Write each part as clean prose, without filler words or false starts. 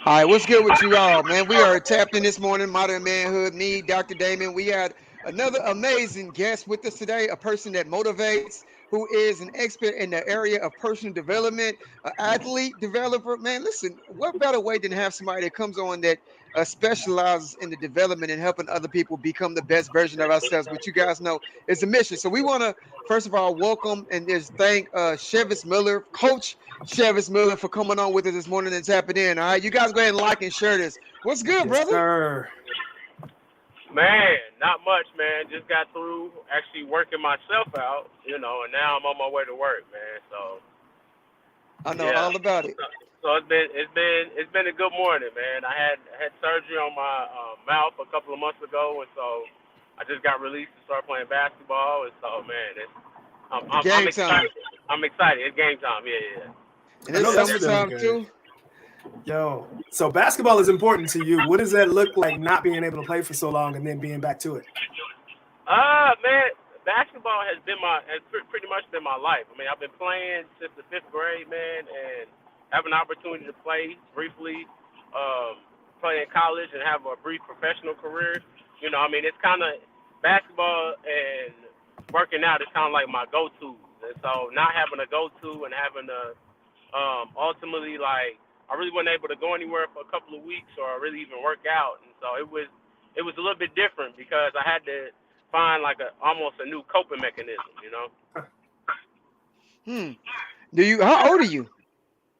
All right, what's good with you all, man? We are tapped in this morning, Modern Manhood, me, Dr. Damon. We had another amazing guest with us today, a person that motivates, who is an expert in the area of personal development, an athlete developer. Man, listen, what better way than have somebody that comes on that specializes in the development and helping other people become the best version of ourselves, which you guys know is a mission. So we want to, first of all, welcome and just thank Chivas Miller, Coach Chivas Miller, for coming on with us this morning and tapping in. All right, you guys go ahead and like and share this. What's good, Yes, brother? sir. Man, not much, man. Just got through actually working myself out, and now I'm on my way to work, man. So I know yeah. all about it. So it's been a good morning, man. I had surgery on my mouth a couple of months ago, and so I just got released to start playing basketball, and so man, I'm Game time. excited. I'm excited. It's game time. Yeah. And I it's know that's feeling summertime good. too. Yo, so basketball is important to you. What does that look like not being able to play for so long and then being back to it? Man, basketball has pretty much been my life. I mean, I've been playing since the fifth grade, man, and have an opportunity to play briefly, play in college and have a brief professional career. I mean, it's kind of basketball and working out is kind of like my go-to. And so not having a go-to and having to ultimately, like, I really wasn't able to go anywhere for a couple of weeks or really even work out. And so it was a little bit different because I had to find like almost a new coping mechanism. Hmm. How old are you?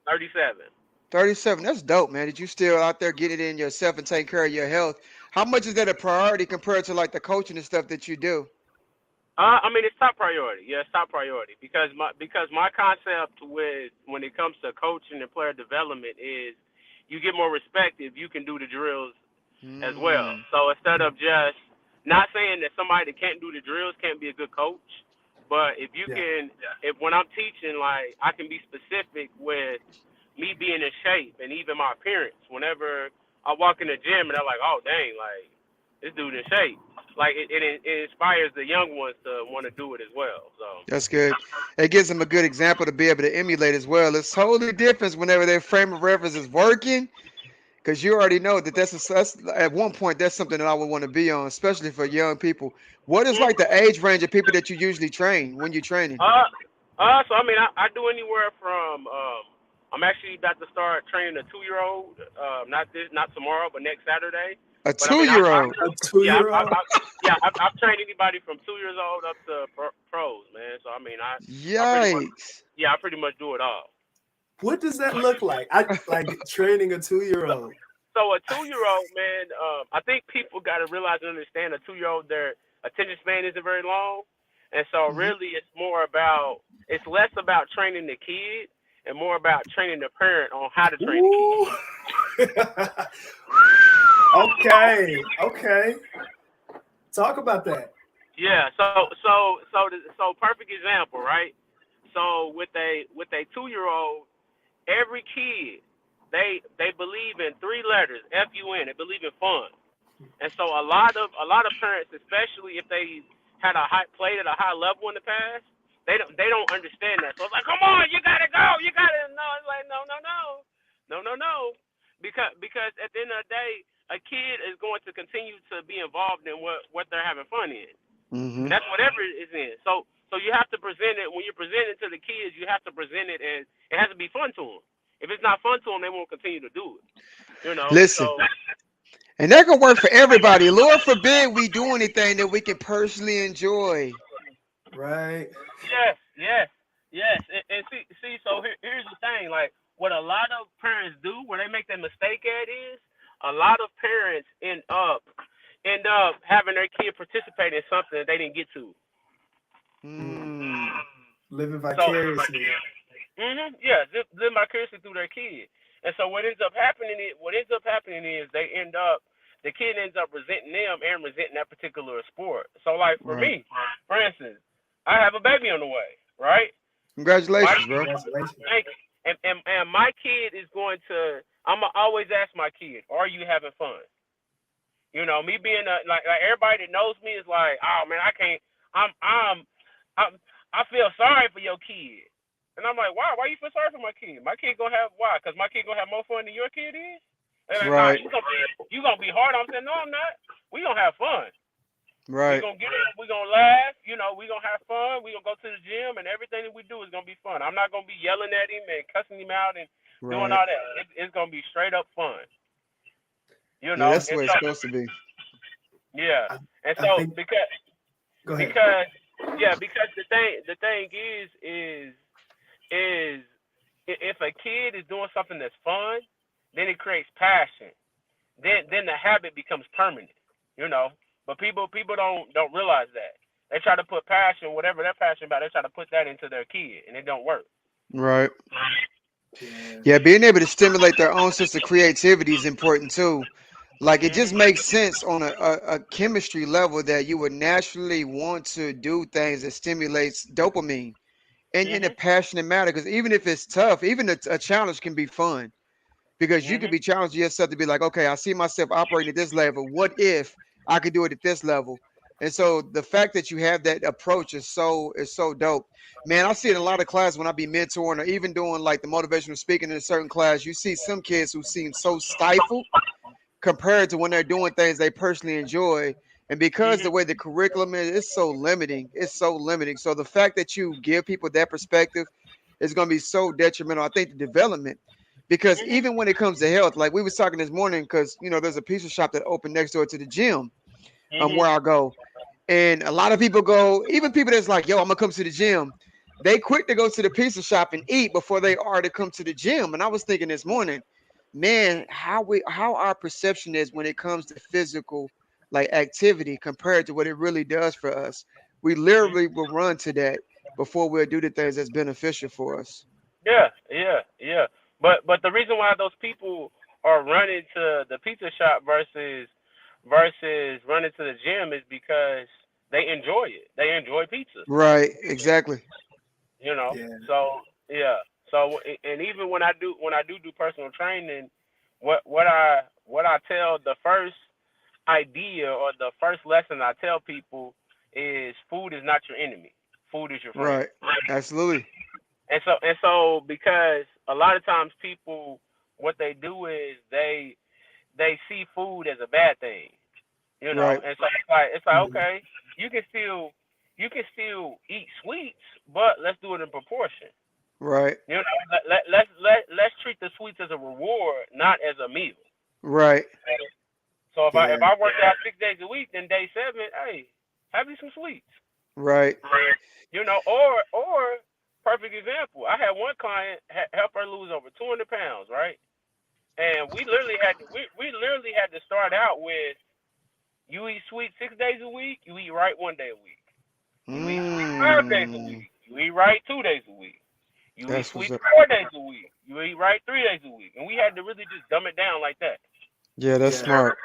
37. 37. That's dope, man. Did you still out there getting it in yourself and taking care of your health? How much is that a priority compared to like the coaching and stuff that you do? I mean, it's top priority. Yeah, it's top priority because my concept with when it comes to coaching and player development is you get more respect if you can do the drills as well. Hmm. So instead of just not saying that somebody that can't do the drills can't be a good coach, but if you Yeah. can, if when I'm teaching, like I can be specific with me being in shape and even my appearance. Whenever I walk in the gym and they're like, oh dang, like this dude in shape. Like it inspires the young ones to want to do it as well. So That's good. It gives them a good example to be able to emulate as well. It's totally different whenever their frame of reference is working, because you already know that that's at one point that's something that I would want to be on, especially for young people. What is like the age range of people that you usually train when you're training? so I mean, I do anywhere from I'm actually about to start training a 2-year-old. Not tomorrow, but next Saturday. A But I mean, I two-year-old. A yeah, two-year-old? I've trained anybody from 2 years old up to pros, man. So I mean, I pretty much Yikes. yeah, I pretty much do it all. What does that look like? I like training a 2-year-old. So a 2-year-old, man, I think people got to realize and understand a 2-year-old, their attention span isn't very long, and so Hmm. really it's less about training the kid and more about training the parent on how to train the kid. Ooh. Okay. Talk about that. Yeah. So perfect example, right? So with a 2-year-old, every kid they believe in three letters, FUN. They believe in fun. And so a lot of parents, especially if they played at a high level in the past, they don't understand that. So it's like, come on, you gotta go, you gotta no. It's like no, because at the end of the day, a kid is going to continue to be involved in what they're having fun in. Hmm. And that's whatever it is in. So you have to present it when you're presenting to the kids. You have to present it as it has to be fun to them. If it's not fun to them, they won't continue to do it. Listen, So and that can work for everybody. Lord forbid we do anything that we can personally enjoy. Right. yes. And see. So here's the thing. Like what a lot of parents do, where they make that mistake at is a lot of parents end up having their kid participate in something that they didn't get to. Mm. Hmm. Living So vicariously. yeah, live vicariously through their kid. And so what ends up happening is the kid ends up resenting them and resenting that particular sport. So like for Right. me, for instance, I have a baby on the way, right? My Congratulations, bro. Congratulations. thank you. And my kid is going to. I'm going to always ask my kid, "Are you having fun?" Me being like everybody that knows me is like, "Oh man, I can't. I'm I feel sorry for your kid." And I'm like, "Why? Why you feel sorry for my kid? My kid gonna have why? Cause my kid gonna have more fun than your kid is." They're like, nah, Right. you gonna be hard. I'm saying, no, I'm not. We gonna have fun. We Right. gonna get it. We gonna laugh. You know, we gonna have fun. We gonna go to the gym, and everything that we do is gonna be fun. I'm not gonna be yelling at him and cussing him out and doing Right. all that. It's gonna be straight up fun. You Yeah, know, that's the and way it's so supposed to be. yeah, I, and I so think. Go ahead. because the thing is if a kid is doing something that's fun, then it creates passion. Then the habit becomes permanent. You know, but people don't realize that. They try to put passion, whatever they're passionate about, they try to put that into their kid, and it don't work. Right. Yeah. Yeah, being able to stimulate their own sense of creativity is important too. Like it just Mhm. makes sense on a chemistry level that you would naturally want to do things that stimulates dopamine in a Mhm. passionate manner. Because even if it's tough, even a challenge can be fun. Because you could Mhm. be challenging yourself to be like, okay, I see myself operating at this level. What if I could do it at this level? And so the fact that you have that approach is so dope. Man, I see it in a lot of classes when I be mentoring or even doing like the motivational speaking in a certain class. You see some kids who seem so stifled compared to when they're doing things they personally enjoy. And because the Mhm. way the curriculum is, it's so limiting. It's so limiting. So the fact that you give people that perspective is going to be so detrimental. I think the development, because Mhm. even when it comes to health, like we was talking this morning, because there's a pizza shop that opened next door to the gym, Mhm. where I go, and a lot of people go, even people that's like, yo, I'm gonna come to the gym. They quick to go to the pizza shop and eat before they are to come to the gym. And I was thinking this morning, man, how our perception is when it comes to physical like activity compared to what it really does for us. We literally will run to that before we'll do the things that's beneficial for us. Yeah, yeah, yeah. But the reason why those people are running to the pizza shop versus running to the gym is because they enjoy it. They enjoy pizza. Right, exactly. You know. Yeah. So yeah. So and even when I do personal training, what I tell the first idea or the first lesson I tell people is food is not your enemy. Food is your friend. Right. Absolutely. And so because a lot of times people what they do is they see food as a bad thing, you know. Right. And so it's like Mhm. okay, you can still eat sweets, but let's do it in proportion. Right. You know, let's treat the sweets as a reward, not as a meal. Right. So if I Yeah. if I work out 6 days a week, then day seven, hey, have you some sweets. Right. You know, or perfect example. I had one client help her lose over 200 pounds, right? And we literally had to start out with you eat sweet 6 days a week, you eat right 1 day a week. You eat sweet 5 days a Mm. week, you eat right 2 days a week. You eat That's what's sweet up. 4 days a week, you eat right 3 days a week. And we had to really just dumb it down like that. Yeah, that's Yeah. smart.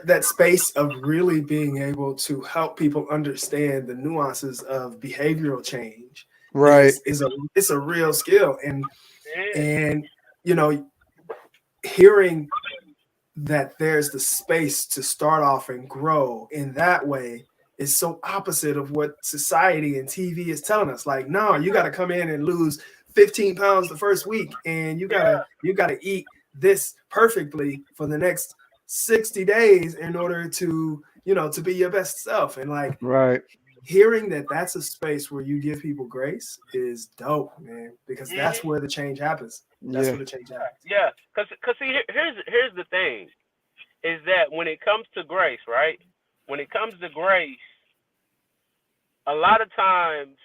That space of really being able to help people understand the nuances of behavioral change Right. is a real skill. And Yeah. and you know, hearing that there's the space to start off and grow in that way is so opposite of what society and TV is telling us. Like, no, you got to come in and lose 15 pounds the first week, and Yeah. you gotta eat this perfectly for the next 60 days in order to to be your best self. And like Right. hearing that that's a space where you give people grace is dope, man, because that's Mhm. where the change happens. That's Yeah. where the change happens. Yeah. Cause see, here's the thing is that when it comes to grace, right? When it comes to grace, a lot of times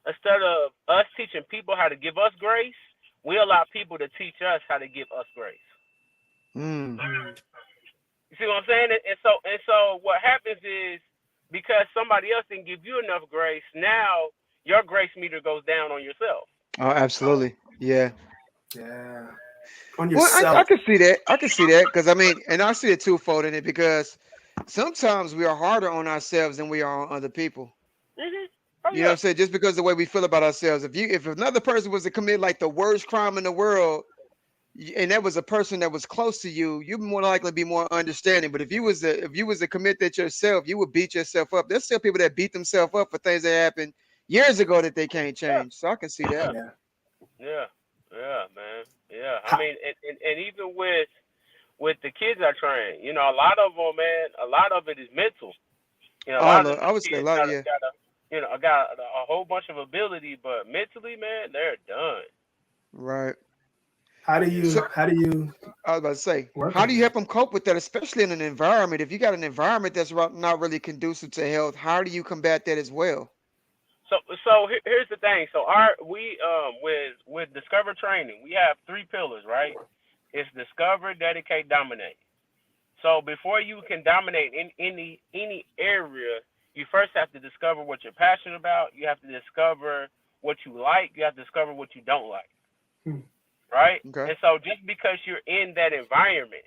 instead of us teaching people how to give us grace, we allow people to teach us how to give us grace. Mm. Mm. You see what I'm saying? And so what happens is because somebody else didn't give you enough grace, now your grace meter goes down on yourself. Oh, absolutely. Yeah. Yeah. On Well, I yourself. can see that. I can see that because I mean, and I see it twofold in it because sometimes we are harder on ourselves than we are on other people. Mhm. Oh You know what yeah. I'm saying? Just because the way we feel about ourselves. If another person was to commit like the worst crime in the world, and that was a person that was close to you, you'd more likely be more understanding. But if you was to commit that yourself, you would beat yourself up. There's still people that beat themselves up for things that happened years ago that they can't Yeah. change. So I can see that. Yeah. Yeah. Yeah. Yeah, man. Yeah. I mean, and even with the kids I train, you know, a lot of them, man, a lot of it is mental. You know, a lot of I them would say a kids lot. Yeah. got a, you know, got a whole bunch of ability, but mentally, man, they're done. Right. How do You you So know. I was about to say, work how do on you that? help them cope with that, especially in an environment? If you got an environment that's not really conducive to health, how do you combat that as well? Here's the thing. So we with Discover Training, we have three pillars, right? It's discover, dedicate, dominate. So before you can dominate in any area, you first have to discover what you're passionate about. You have to discover what you like. You have to discover what you don't like, Hmm. right? Okay. And so just because you're in that environment,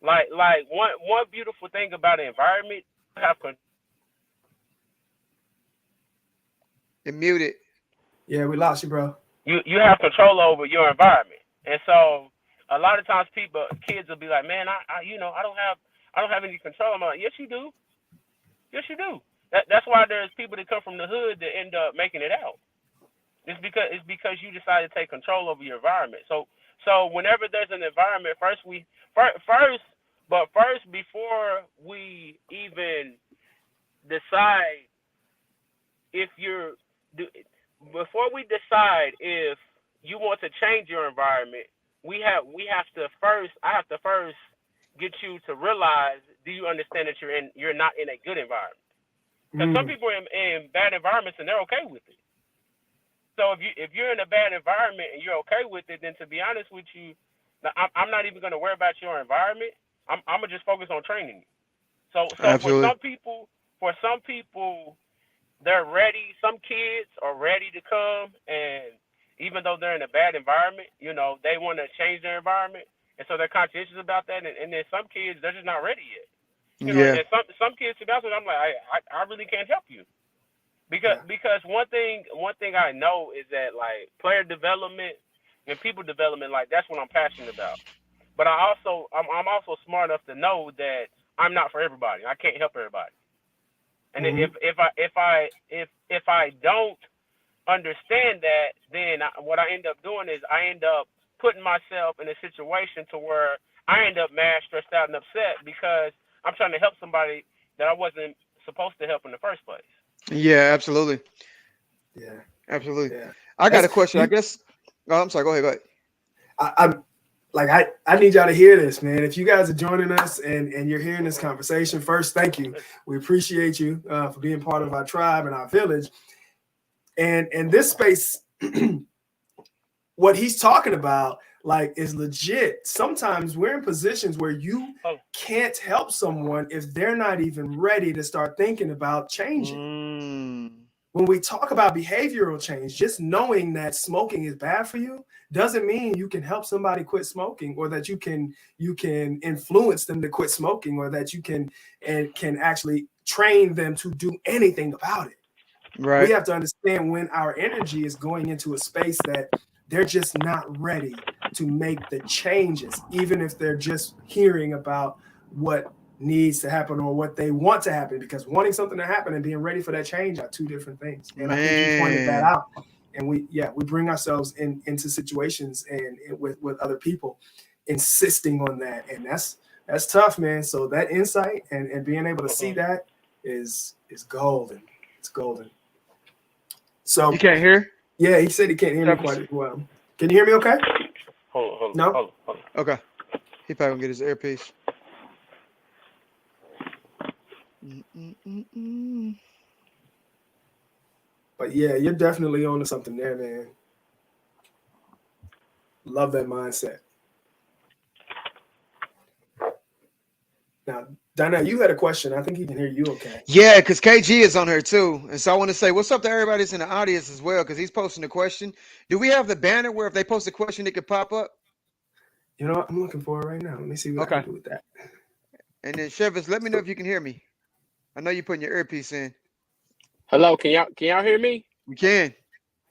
like one beautiful thing about an environment, you have And muted. Yeah, we lost you, bro. you have control over your environment. And so a lot of times kids will be like, man, I you know I don't have any control. I'm like, yes you do, yes you do. That's why there's people that come from the hood that end up making it out. It's because you decide to take control over your environment. So whenever there's an environment, first before we even decide if you're before we decide if you want to change your environment, we have to first I have to first get you to realize, do you understand that you're not in a good environment? Because some Mm. people are in bad environments and they're okay with it. So if you're in a bad environment and you're okay with it, then to be honest with you, I'm not even gonna worry about your environment. I'm gonna just focus on training you. So Absolutely. for some people they're ready. Some kids are ready to come, and even though they're in a bad environment, you know, they want to change their environment, and so they're conscientious about that. And then some kids, they're just not ready yet. You know, Yeah. and some kids, to be honest with you, I'm like, I really can't help you Yeah. because one thing I know is that like player development and people development, like that's what I'm passionate about. But I'm also smart enough to know that I'm not for everybody. I can't help everybody. And Hmm. if I don't understand that, then what I end up doing is I end up putting myself in a situation to where I end up mad, stressed out, and upset because I'm trying to help somebody that I wasn't supposed to help in the first place. Yeah. Absolutely. Yeah. Absolutely. Yeah. I got That's a question. I you. guess. Oh, I'm sorry. Go ahead. Go ahead. I'm like I need y'all to hear this, man. If you guys are joining us and you're hearing this conversation, first, thank you. We appreciate you for being part of our tribe and our village. And this space, what he's talking about, like, is legit. Sometimes we're in positions where you Oh, can't help someone if they're not even ready to start thinking about changing. Mm, When we talk about behavioral change, just knowing that smoking is bad for you doesn't mean you can help somebody quit smoking, or that you can influence them to quit smoking, or that you can actually train them to do anything about it. We right. have to understand when our energy is going into a space that they're just not ready to make the changes, even if they're just hearing about what needs to happen or what they want to happen, because wanting something to happen and being ready for that change are two different things. And I think you pointed that Man. out. And we bring ourselves into situations and with other people insisting on that. And that's tough, man. So that insight and being able to see that is golden. It's golden. You So can't hear? yeah, he said he can't hear me quite as well. Can you hear me okay? No? hold on. Okay. He probably gonna get his earpiece. Mm. But yeah, you're definitely on to something there, man. Love that mindset. Now, Donna, you had a question. I think he can hear you okay. Yeah, because KG is on here too. And so I want to say what's up to everybody that's in the audience as well, because he's posting a question. Do we have the banner where if they post a question, it could pop up? You know what? I'm looking for it right now. Let me see what I can Okay. do with that. And then Chevis, let me know So if you can hear me. I know you're putting your earpiece in. Hello, can y'all hear me? We can.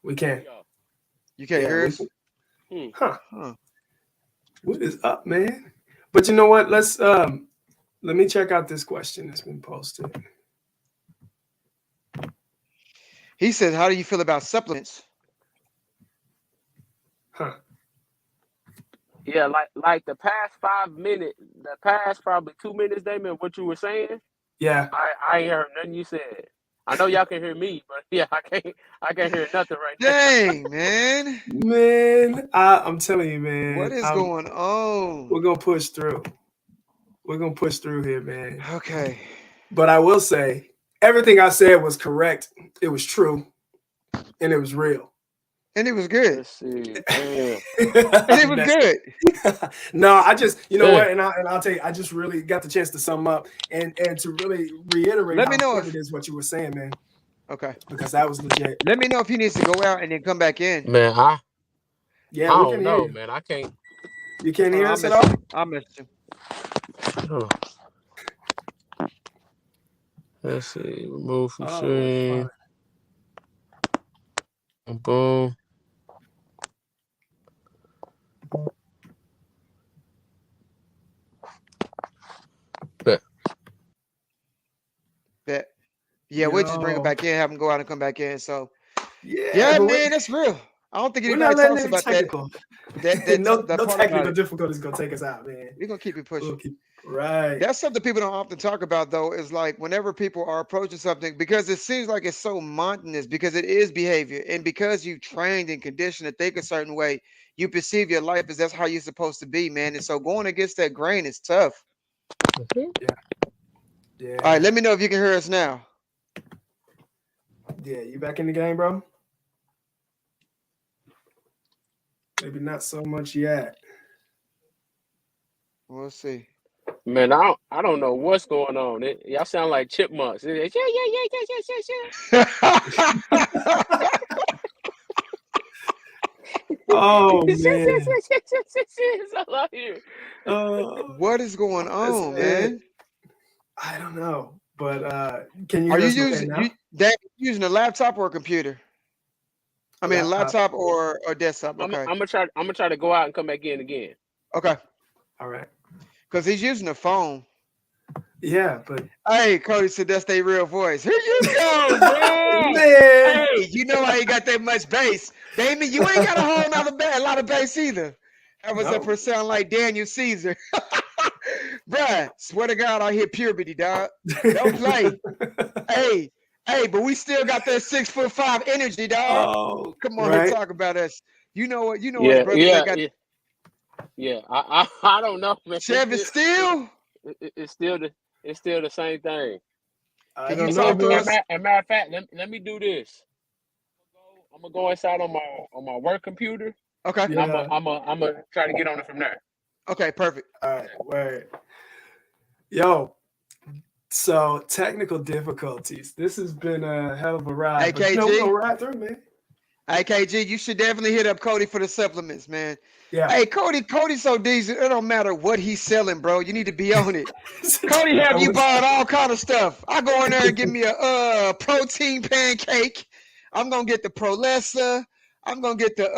we There can. we go. You can't Yeah, hear we us? Hmm. huh. Huh. What is up, man? But you know what? Let me check out this question that's been posted. He says, how do you feel about supplements? Huh. Yeah, like the past 5 minutes, the past probably 2 minutes, Damon, what you were saying, Yeah. I ain't heard nothing you said. I know y'all can hear me, but yeah, I can't hear nothing right now. Dang, man. Man, I'm telling you, What man. is going on? We're gonna push through. We're gonna push through here, man. Okay. But I will say, everything I said was correct. It was true, and it was real. And it was good. Let's see. Damn. And it I'm was messing. good. No, I just, you know Damn. what, and I'll tell you, I just really got the chance to sum up and to really reiterate Let how me know important if it is what you were saying, man, okay. because that was legit. Let me know if he needs to go out and then come back in. Man, I Yeah, I we don't can hear know, you. man. I can't. You can't hear I'll us at message all? him. I'll message him. Hold on. Let's see. Remove from Oh, we're fine. stream. Boom. Bet. Bet. Yeah, we'll just bring him Yo, back in, have him go out and come back in. So yeah, yeah, but man, that's real. I don't think we're not anybody letting talks any about that technical. that no, that no part about technical it. difficulties gonna take us out, man. We're gonna keep it pushing. We'll keep right. That's something people don't often talk about though, is like whenever people are approaching something, because it seems like it's so monotonous, because it is behavior. And because you've trained and conditioned to think a certain way, you perceive your life as that's how you're supposed to be, man. And so going against that grain is tough. Yeah, All right, yeah, let me know if you can hear us now. yeah. You back in the game, bro? Maybe not so much yet. We'll see. Man, I don't know what's going on. Y'all sound like chipmunks. Yeah, yeah, yeah, yeah, yeah, yeah, yeah. Oh Yes, yes, yes, man. yes, yes, yes, yes. I love you. Oh, What is going on, listen, man? I don't know, but can you Are hear you us okay using now? using a laptop or a computer? I mean, a Laptop. laptop or desktop. I'm Okay, I'm gonna try. I'm gonna try to go out and come back in again. okay, All right. because he's using a phone. Yeah, but Hey, Cody said that's their real voice. Here you go, man. man, Hey, you know I ain't got that much bass. Damon, you ain't got a whole a lot of bass either. That was up no. her sound like Daniel Caesar. Bruh, swear to God, I hit puberty, dog. Don't play. Hey, hey, but we still got that 6'5" energy, dog. Oh, Come on here, right. talk about us. You know what? You know us Yeah, brothers that yeah, got yeah, yeah. I don't know, man. Chevy Steel. It's still the same thing. I Can you don't know, talk to bro. us? Matter of fact, let me do this. I'm gonna go inside on my work computer, Okay. and Yeah. I'm gonna try to get on it from there. Okay, perfect. All right. Word. Yo. So technical difficulties. This has been a hell of a ride, but you know we're gonna AKG. ride through, man. AKG, you should definitely hit up Cody for the supplements, man. Yeah. Hey, Cody's so decent. It don't matter what he's selling, bro. You need to be on it. Cody I have you was- buying all kind of stuff. I go in there and give me a protein pancake. I'm gonna get the Prolessa. I'm gonna get the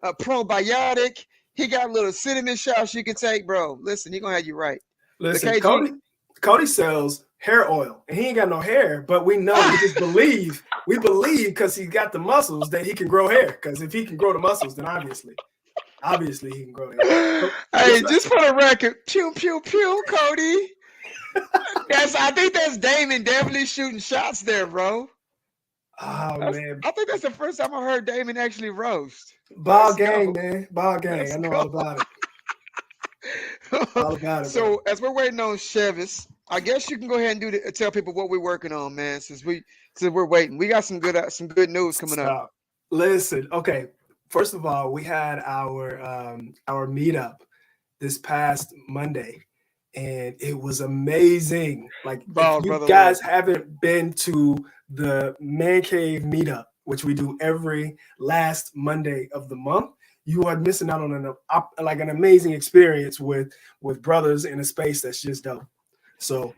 a probiotic. He got little cinnamon shots you can take, bro. Listen, he gonna have you right. But Listen, KG, Cody sells hair oil, and he ain't got no hair, but we know we just believe because he got the muscles that he can grow hair. Because if he can grow the muscles, then obviously he can grow hair. So hey, just just for the record, pew pew pew, Cody. I think that's Damon definitely shooting shots there, bro. oh man, I think that's the first time I heard Damon actually roast. ball Let's gang, go. man, ball gang. Let's I know go. all about it. All about it, bro. So as we're waiting on Chevis, I guess you can go ahead and tell people what we're working on, man. Since we're waiting, we got some good news coming up. So, listen, okay. First of all, we had our meetup this past Monday, and it was amazing. Like, if Ball, you brother love. guys haven't been to the Man Cave meetup, which we do every last Monday of the month, you are missing out on an amazing experience with brothers in a space that's just dope. So,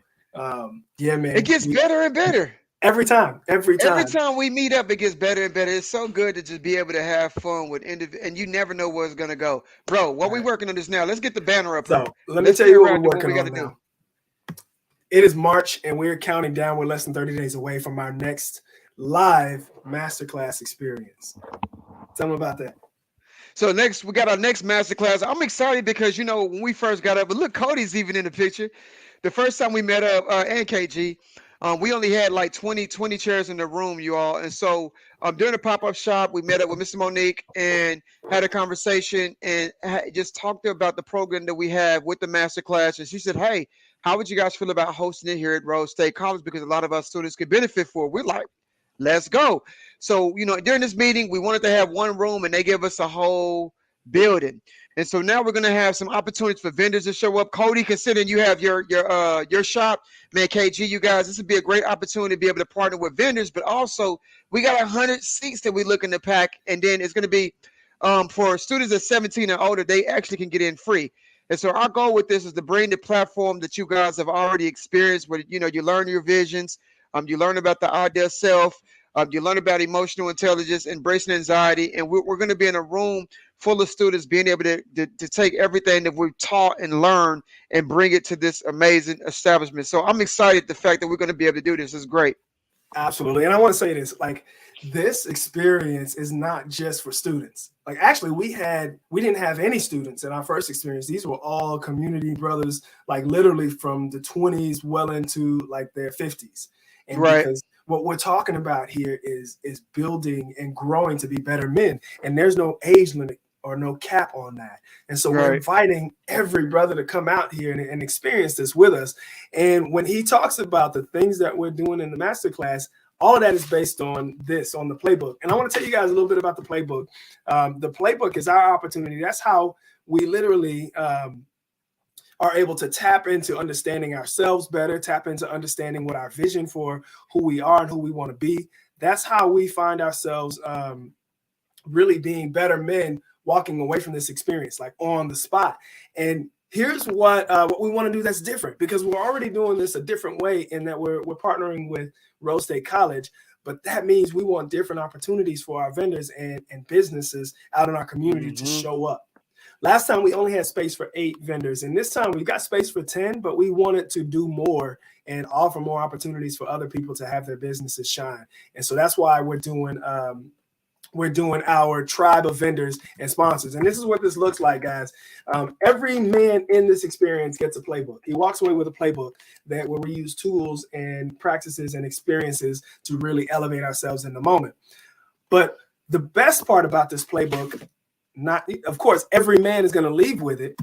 yeah, man, It gets better and better. every time. Every time we meet up, it gets better and better. It's so good to just be able to have fun with and you never know where it's gonna go, bro. What we working on this now? Let's get the banner up So here. let me Let's tell figure you what out we're what we working got on to do. now. It is March, and we're counting down. We're less than 30 days away from our next live masterclass experience. Tell them about that. So next, we got our next masterclass. I'm excited because when we first got up, but look, Cody's even in the picture. The first time we met up, and KG, we only had like 20 chairs in the room, you all. And so during the pop up shop, we met up with Mr. Monique and had a conversation and just talked about the program that we have with the masterclass. And she said, "Hey, how would you guys feel about hosting it here at Rose State College? Because a lot of our students could benefit for it." We're like, let's go. So, during this meeting, we wanted to have one room and they gave us a whole building. And so now we're gonna have some opportunities for vendors to show up. Cody, considering you have your shop, man, KG, you guys, this would be a great opportunity to be able to partner with vendors, but also we got 100 seats that we're looking to pack, and then it's gonna be for students at 17 and older, they actually can get in free. And so our goal with this is to bring the platform that you guys have already experienced, where you learn your visions, you learn about the ideal self, you learn about emotional intelligence, embracing anxiety, and we're going to be in a room full of students being able to take everything that we've taught and learned and bring it to this amazing establishment. So I'm excited the fact that we're going to be able to do this is great. Absolutely. And I want to say this, like, this experience is not just for students. Like, actually, we didn't have any students in our first experience. These were all community brothers, like literally from the 20s well into like their 50s. And Right. because what we're talking about here is building and growing to be better men. And there's no age limit or no cap on that. And so we're inviting every brother to come out here and experience this with us. And when he talks about the things that we're doing in the masterclass, all of that is based on the playbook. And I want to tell you guys a little bit about the playbook. The playbook is our opportunity. That's how we literally are able to tap into understanding ourselves better, tap into understanding what our vision for who we are and who we want to be. That's how we find ourselves really being better men walking away from this experience, like on the spot. And here's what we want to do that's different, because we're already doing this a different way in that we're partnering with Rose State College. But that means we want different opportunities for our vendors and businesses out in our community to show up. Last time we only had space for 8 vendors, and this time we've got space for 10, but we wanted to do more and offer more opportunities for other people to have their businesses shine. And so that's why we're doing our tribe of vendors and sponsors. And this is what this looks like, guys. Every man in this experience gets a playbook. He walks away with a playbook where we use tools and practices and experiences to really elevate ourselves in the moment. But the best part about this playbook, of course, every man is going to leave with it.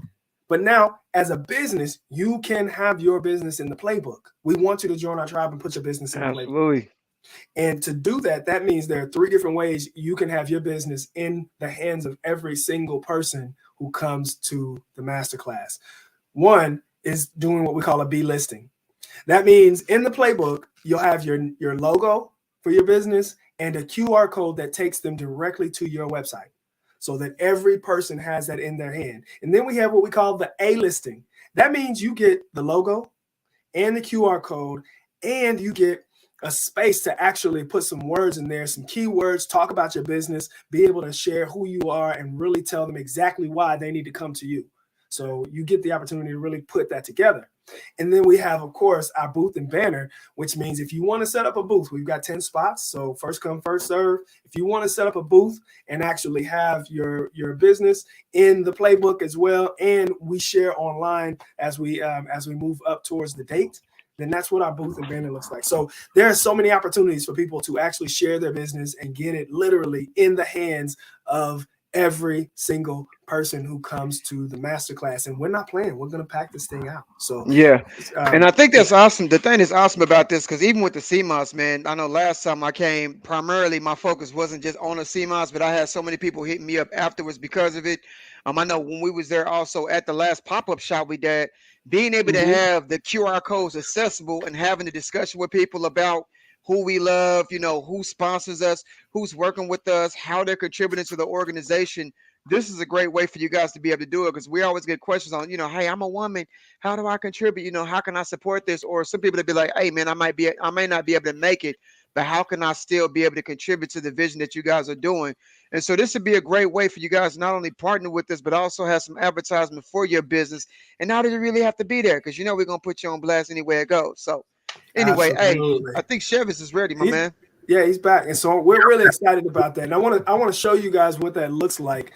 But now, as a business, you can have your business in the playbook. We want you to join our tribe and put your business in the playbook. Absolutely. And to do that, that means there are 3 different ways you can have your business in the hands of every single person who comes to the masterclass. One is doing what we call a B listing. That means in the playbook, you'll have your logo for your business and a QR code that takes them directly to your website, so that every person has that in their hand. And then we have what we call the A listing. That means you get the logo and the QR code, and you get a space to actually put some words in there, some keywords, talk about your business, be able to share who you are, and really tell them exactly why they need to come to you. So you get the opportunity to really put that together. And then we have, of course, our booth and banner, which means if you want to set up a booth, we've got 10 spots. So first come, first serve. If you want to set up a booth and actually have your business in the playbook as well, and we share online as we move up towards the date, then that's what our booth and banner looks like. So there are so many opportunities for people to actually share their business and get it literally in the hands of every single person who comes to the masterclass. And we're not playing. We're going to pack this thing out. So yeah. And I think that's awesome. The thing that's awesome about this, because even with the CMOS, man, I know last time I came, primarily my focus wasn't just on the CMOS, but I had so many people hitting me up afterwards because of it. I know when we was there also at the last pop-up shop we did, being able to have the QR codes accessible and having a discussion with people about who we love, who sponsors us, who's working with us, how they're contributing to the organization. This is a great way for you guys to be able to do it, because we always get questions on, hey, I'm a woman. How do I contribute? How can I support this? Or some people that be like, hey, man, I may not be able to make it, but how can I still be able to contribute to the vision that you guys are doing? And so this would be a great way for you guys to not only partner with us, but also have some advertisement for your business. And now that you really have to be there, because we're going to put you on blast anywhere it goes. So anyway, Absolutely. hey, I think Chivas is ready, my man. Yeah, he's back, and so we're really excited about that. And I want to show you guys what that looks like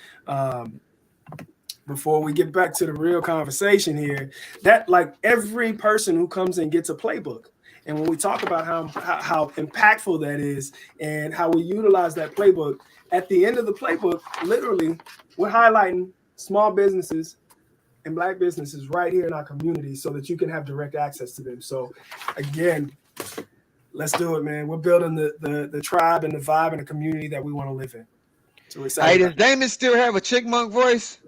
before we get back to the real conversation here. That like every person who comes in gets a playbook, and when we talk about how impactful that is and how we utilize that playbook, at the end of the playbook, literally, we're highlighting small businesses and Black businesses right here in our community so that you can have direct access to them. So, again, let's do it, man. We're building the tribe and the vibe and the community that we want to live in. So we're Hey, excited does about that. Damon still have a chickmunk voice?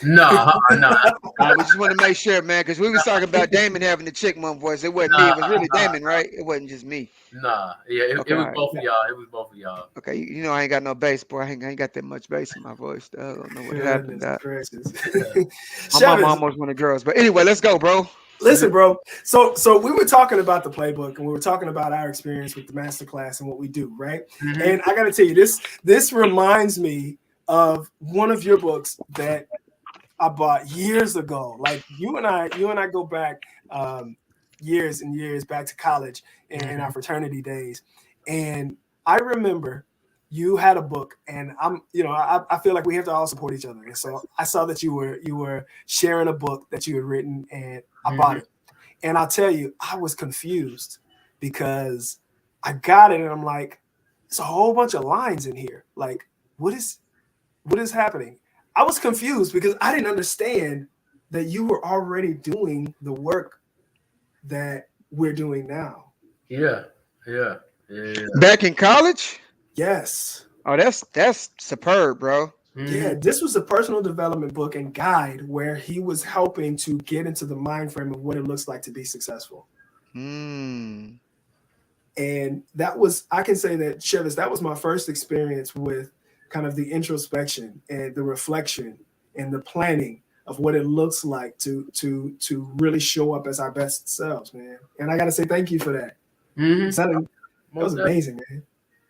No, no, We just want to make sure, man, because we was talking about Damon having the chickmunk voice. It wasn't me. It was really Damon, right? It wasn't just me. nah. Yeah, it Okay, was all right. both of y'all. It was both of y'all. Okay, you know I ain't got no bass, boy. I ain't got that much bass in my voice. I don't know what happened. Goodness gracious. My mama Chivas, almost one of the girls. But anyway, let's go, bro. listen, bro. So we were talking about the playbook and we were talking about our experience with the masterclass and what we do, right? Mhm. And I got to tell you, this reminds me of one of your books that I bought years ago. Like you and I go back years and years back to college and our fraternity days. And I remember you had a book, and I feel like we have to all support each other. And so I saw that you were sharing a book that you had written, and I bought it. And I'll tell you, I was confused because I got it, and I'm like, it's a whole bunch of lines in here. Like, what is happening? I was confused because I didn't understand that you were already doing the work that we're doing now. Yeah. Back in college? Yes. Oh, that's superb, bro. Yeah, this was a personal development book and guide where he was helping to get into the mind frame of what it looks like to be successful. Mm. And that was, I can say that, Chivas, that was my first experience with kind of the introspection and the reflection and the planning of what it looks like to really show up as our best selves, man. And I got to say thank you for that. That was amazing, man.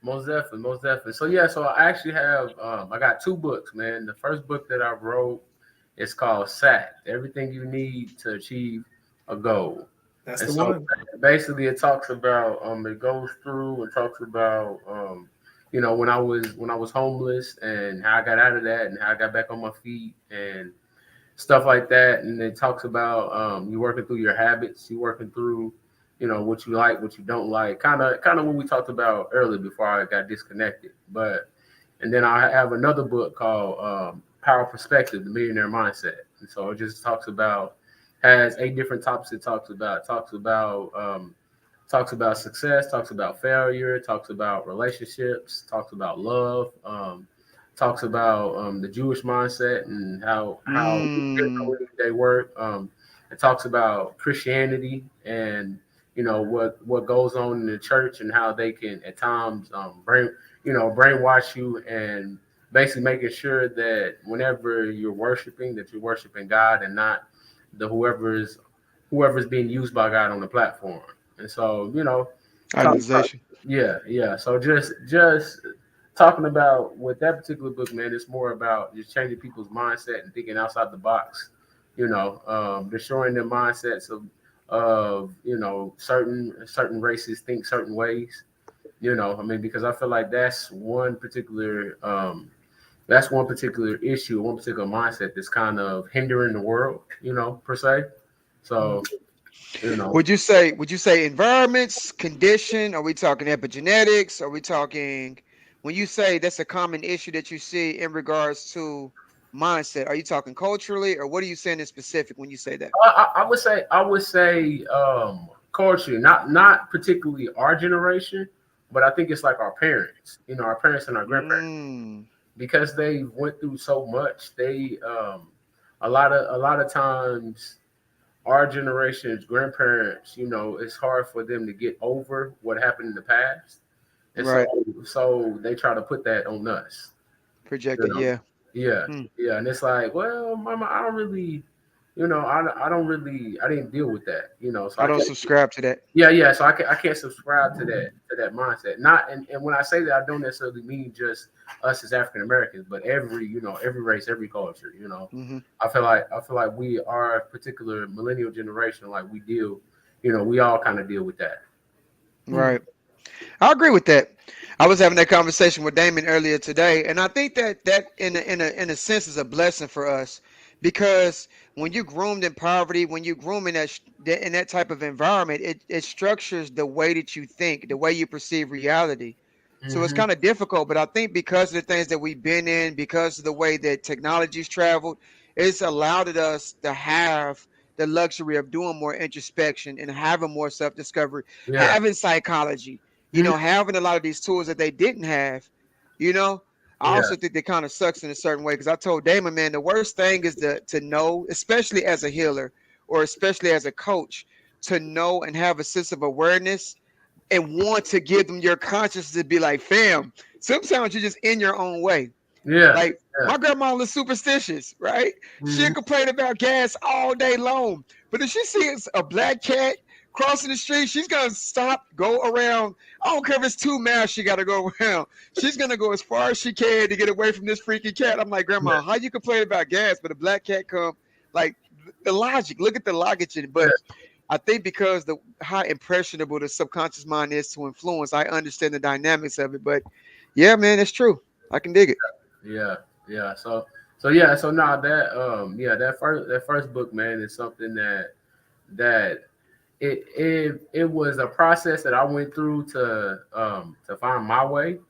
Most definitely. So yeah, so I actually have I got two books, man. The first book that I wrote is called SAT, Everything You Need to Achieve a Goal. That's And the so one. basically it talks about it goes through and talks about when I was homeless and how I got out of that and how I got back on my feet and stuff like that. And it talks about you working through your habits, you working through what you like, what you don't like, kind of what we talked about earlier before I got disconnected. But and then I have another book called Power Perspective: The Millionaire Mindset. And so it just has 8 different topics. It talks about success, talks about failure, talks about relationships, talks about love, talks about the Jewish mindset and how they work. It talks about Christianity and what goes on in the church and how they can at times brainwash you and basically making sure that whenever you're worshiping God and not the whoever's being used by God on the platform. And so Organization. yeah. So just talking about with that particular book, man, it's more about just changing people's mindset and thinking outside the box. Destroying their mindsets of certain races think certain ways. Because I feel like that's one particular issue, one particular mindset that's kind of hindering the world, per se. So, Would you say environments, condition? Are we talking epigenetics? Are we talking when you say that's a common issue that you see in regards to mindset? Are you talking culturally, or what are you saying in specific when you say that? I would say culture, not particularly our generation, but I think it's like our parents, our parents and our grandparents, because they went through so much. They a lot of times our generation's grandparents, it's hard for them to get over what happened in the past, and Right. so they try to put that on us. Projected, yeah. Yeah, and it's like, well, mama, I don't really, I didn't deal with that, so I I don't can't. subscribe to that. Yeah, so I can't subscribe to that mindset. Not and when I say that, I don't necessarily mean just us as African Americans, but every race, every culture. Mm-hmm. I feel like we are a particular millennial generation, like we all kind of deal with that. Right. I agree with that. I was having that conversation with Damon earlier today, and I think that in a sense is a blessing for us because when you're groomed in poverty, when you groom in in that type of environment, it structures the way that you think, the way you perceive reality. So it's Mm-hmm. kind of difficult, but I think because of the things that we've been in, because of the way that technology's traveled, it's allowed us to have the luxury of doing more introspection and having more self-discovery, Yeah. having psychology, Mhm. having a lot of these tools that they didn't have, you know. I Yeah. also think that kind of sucks in a certain way because I told Damon, man, the worst thing is to know, especially as a healer or especially as a coach, to know and have a sense of awareness and want to give them your conscience to be like, fam, sometimes you're just in your own way. Yeah. Like Yeah. my grandma was superstitious, right? She'll Mhm. complain about gas all day long. But if she sees a black cat crossing the street, she's gonna stop, go around. I don't care if it's 2 miles she gotta go around. She's gonna go as far as she can to get away from this freaky cat. I'm like, Yeah. Grandma, how you complain about gas, but a black cat come? Like the logic. Look at the logic in it. Yeah. But I think because the how impressionable the subconscious mind is to influence, I understand the dynamics of it. But yeah, man, it's true. I can dig it. Yeah. Yeah. So yeah. So now that yeah, that first book, man, is something that it was a process that I went through to find my way. Mhm.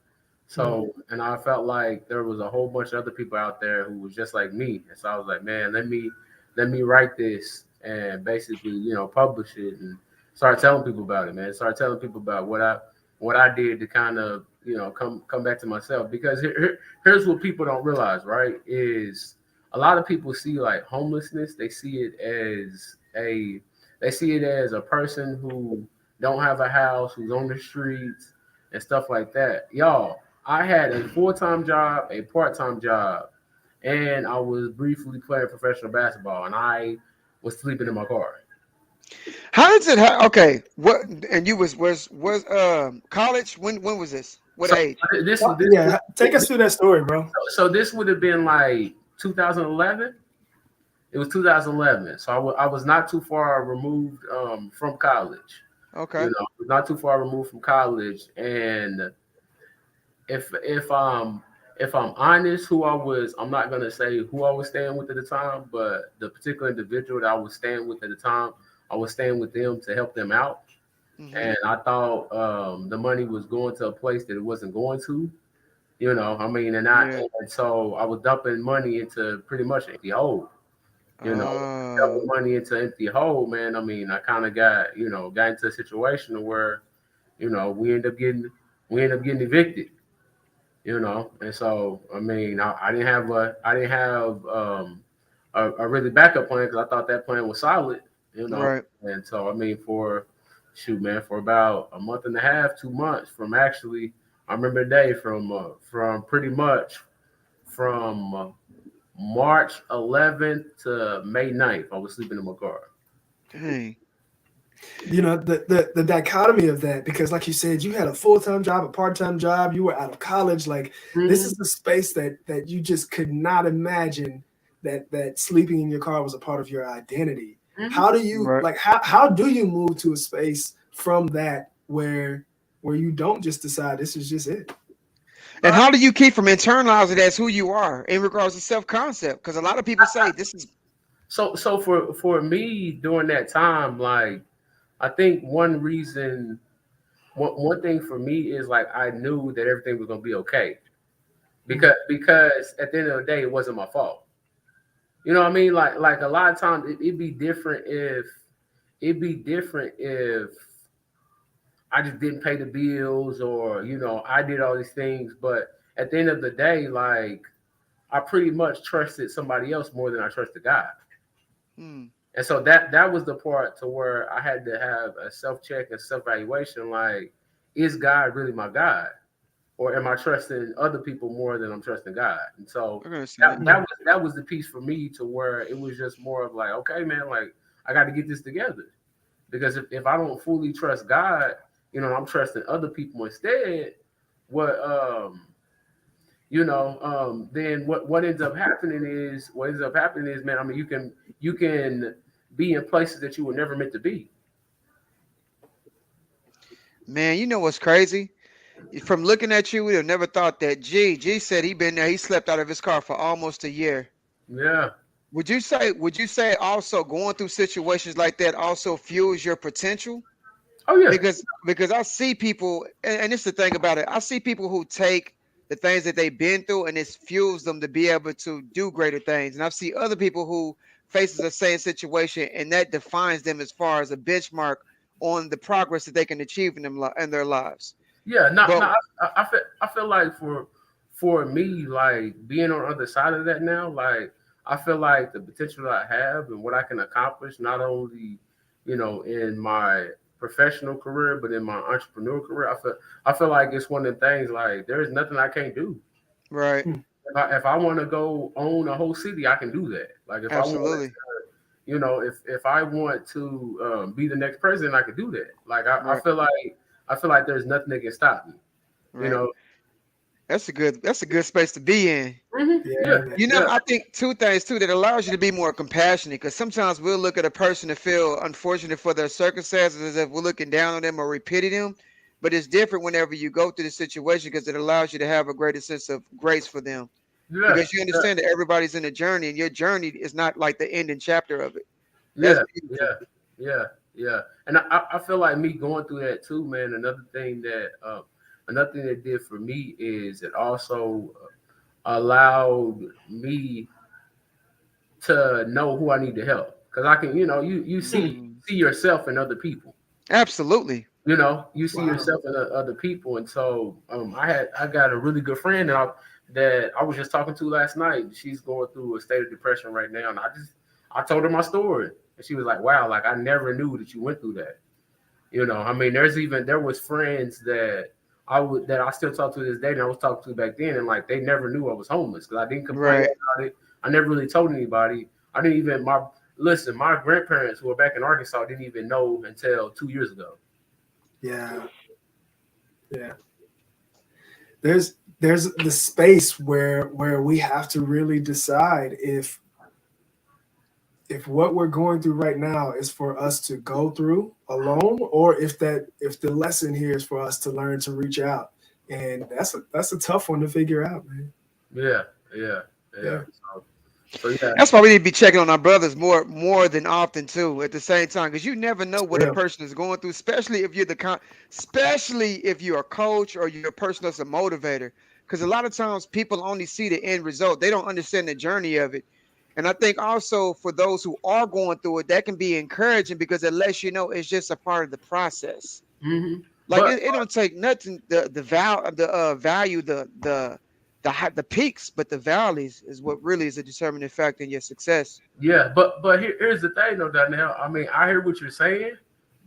So, and I felt like there was a whole bunch of other people out there who was just like me. And so I was like, man, let me write this and basically, publish it and start telling people about it, man. Start telling people about what I did to kind of, come back to myself. Because here's what people don't realize, right? Is a lot of people see like homelessness, they see it as a person who don't have a house, who's on the streets and stuff like that. Y'all, I had a full-time job, a part-time job, and I was briefly playing professional basketball, and I was sleeping in my car. How does it? Okay, what? And you was college? When was this? What So age? this Well, this yeah, take us through that story, bro. so this would have been like 2011. It was 2011, so I was not too far removed from college. Okay. Not too far removed from college, and if I'm honest, I'm not gonna say who I was staying with at the time, but the particular individual that I was staying with at the time, I was staying with them to help them out, Hmm. and I thought the money was going to a place that it wasn't going to. I mean, Yeah. and so I was dumping money into pretty much empty hole. Dumping Oh. money into empty hole, man. I mean, I kind of got into a situation where we end up getting evicted. And so I mean, I didn't have a really backup plan because I thought that plan was solid. Right. And so I mean, for about a month and a half, 2 months from actually, I remember the day from pretty much from March 11th to May 9th, I was sleeping in my car. Dang. The dichotomy of that, because like you said, you had a full-time job, a part-time job, you were out of college. Like this Hmm. is the space that you just could not imagine that sleeping in your car was a part of your identity. Hmm. How do you Right. like how do you move to a space from that where you don't just decide this is just it? And how do you keep from internalizing as who you are in regards to self concept? Because a lot of people say this is. So for me during that time, like I think one thing for me is like I knew that everything was gonna be okay because at the end of the day it wasn't my fault. You know what I mean? Like a lot of times it'd be different if I just didn't pay the bills or I did all these things, but at the end of the day, like I pretty much trusted somebody else more than I trusted God. Hmm. And so that was the part to where I had to have a self check and self evaluation. Like, is God really my God, or am I trusting other people more than I'm trusting God? And so I can understand that that. that was that was the piece for me to where it was just more of like, okay, man, like I got to get this together because if I don't fully trust God, I'm trusting other people instead. What then what ends up happening is, man, I mean, you can be in places that you were never meant to be. Man, you know what's crazy? From looking at you, we'd have never thought that. G said he been there. He slept out of his car for almost a year. Yeah. Would you say also going through situations like that also fuels your potential? Oh yeah. Because I see people, and it's the thing about it. I see people who take the things that they've been through and it fuels them to be able to do greater things. And I've seen other people who faces the same situation and that defines them as far as a benchmark on the progress that they can achieve in their lives. Yeah, But I feel like for me, like being on the other side of that now, like I feel like the potential that I have and what I can accomplish, not only in my professional career, but in my entrepreneurial career, I feel like it's one of the things. Like there's nothing I can't do. right, If I want to go own a whole city, I can do that. Like if I want absolutely, if I want to be the next president, I could do that. Like I right, feel like there's nothing that can stop me. You right. know. That's a good space to be in. Yeah, Yeah, man. yeah, I think two things too that allows you to be more compassionate because sometimes we'll look at a person and feel unfortunate for their circumstances as if we're looking down on them or repeating them. But it's different whenever you go through the situation because it allows you to have a greater sense of grace for them yeah, because you understand that everybody's in a journey and your journey is not like the ending chapter of it. That's yeah, beautiful. yeah, yeah, yeah. And I feel like me going through that too, man. Another thing that did for me is it also allowed me to know who I need to help because I can, you Mm, see yourself in other people. absolutely. You see Wow. yourself in other people, and so I got a really good friend that I was just talking to last night. She's going through a state of depression right now, and I told her my story, and she was like, "Wow, like I never knew that you went through that." I mean, there was friends that I still talk to this day, and I was talking to back then, and like they never knew I was homeless because I didn't complain Right. about it. I never really told anybody. I didn't even my grandparents who were back in Arkansas didn't even know until 2 years ago. Yeah, yeah. There's the space where we have to really decide if what we're going through right now is for us to go through alone, or if the lesson here is for us to learn to reach out. And that's a tough one to figure out, man. Yeah, yeah, yeah. Yeah, So yeah, That's why we need to be checking on our brothers more than often too. At the same time, because you never know it's what a real. person is going through, especially if especially if you're a coach or you're a person that's a motivator. Because a lot of times people only see the end result; they don't understand the journey of it. And I think also for those who are going through it, that can be encouraging because it lets you know it's just a part of the process. hmm Like but it don't take nothing the value the peaks, but the valleys is what really is a determining factor in your success. yeah, but here's the thing though, Danielle. I mean, I hear what you're saying,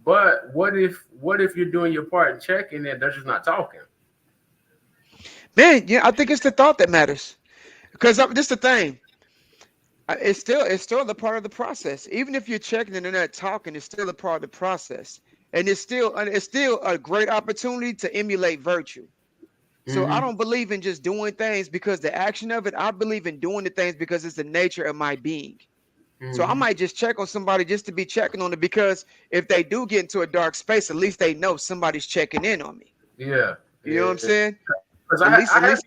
but what if you're doing your part and checking and they're just not talking? Man, yeah, I think it's the thought that matters. Because this the thing. It's still a part of the process. Even if you're checking and they're not talking, it's still a part of the process. And it's still a great opportunity to emulate virtue. So I hmm don't believe in just doing things because the action of it. I believe in doing the things because it's the nature of my being. So I hmm might just check on somebody just to be checking on it because if they do get into a dark space, at least they know somebody's checking in on me. Yeah, You know what yeah. I'm saying? Because At least, I at had least,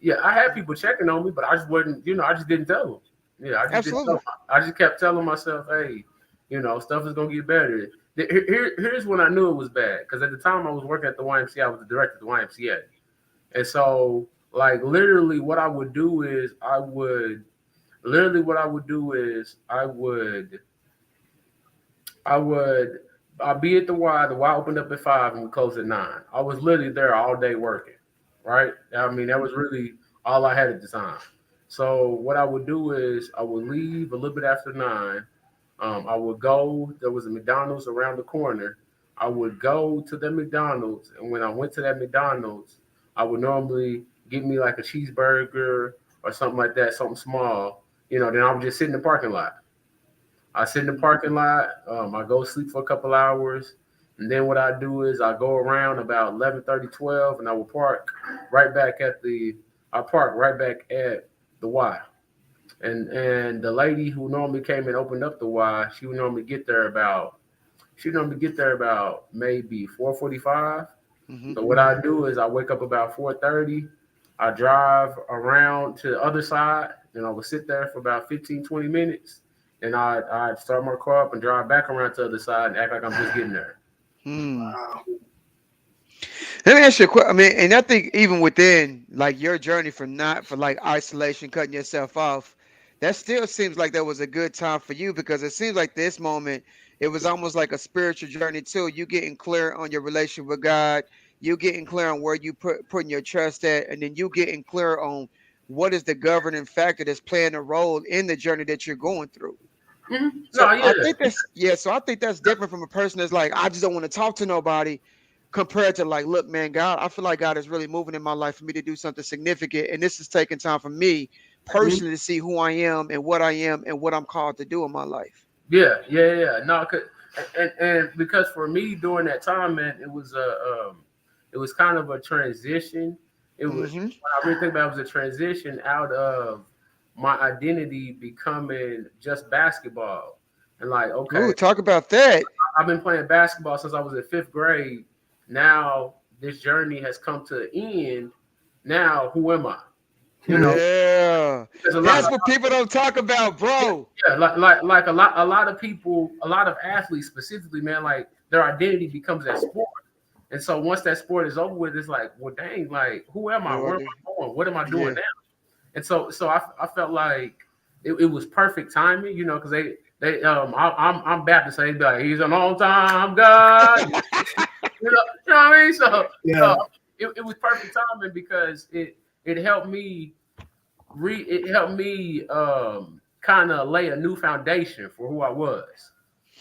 yeah, I had people checking on me, but I just wasn't, I just didn't tell them. Yeah, I just didn't tell absolutely. them. I just kept telling myself, hey, stuff is gonna get better. Here's when I knew it was bad because at the time I was working at the YMCA, I was the director of the YMCA. And so, like, literally, what I would do is, I'd be at the Y. The Y opened up at 5 and we closed at 9. I was literally there all day working, right? I mean, that was really all I had at the time. So, what I would do is, I would leave a little bit after 9. I would go, there was a McDonald's around the corner. I would go to the McDonald's, and when I went to that McDonald's, I would normally get me like a cheeseburger or something like that, something small. Then I would just sit in the parking lot. I sit in the parking lot. I go sleep for a couple hours, and then what I do is I go around about 11:30, 12, and I will right back at the. I park right back at the Y. And the lady who normally came and opened up the Y, she would normally get there about she normally get there about maybe 4:45. Hmm. So what I do is I wake up about 4:30. I drive around to the other side, and I will sit there for about 15, 20 minutes. And I start my car up and drive back around to the other side and act like I'm just getting there. Hmm. Wow. Let me ask you a question. I mean, and I think even within like your journey from not for like isolation, cutting yourself off, that still seems like that was a good time for you because it seems like this moment, it was almost like a spiritual journey too. You getting clear on your relationship with God, you getting clear on where you putting your trust at, and then you getting clear on what is the governing factor that's playing a role in the journey that you're going through. No, So yeah, I think that's yeah. So I think that's different from a person that's like, I just don't want to talk to nobody, compared to like, look, man, God, I feel like God is really moving in my life for me to do something significant, and this is taking time for me Mhm. personally to see who I am and what I'm called to do in my life. yeah. No, and because for me during that time, man, it was kind of a transition. It was Hmm. when I really think about it, it was a transition out of my identity becoming just basketball, and like, okay, Ooh, talk about that. I've been playing basketball since I was in fifth grade. Now this journey has come to an end. Now who am I? You know, Yeah, there's a lot. that's what people don't talk about, bro. Yeah, like a lot of people, a lot of athletes specifically, man, like their identity becomes that sport. And so once that sport is over with, it's like, well, dang, like who am I? What do I Where am do? I going? What am I doing Yeah. now? And so I felt like it was perfect timing, you know, because I'm Baptist, so they be like, he's an on time God, you know what I mean? So Yeah. it was perfect timing because it helped me it helped me kind of lay a new foundation for who I was,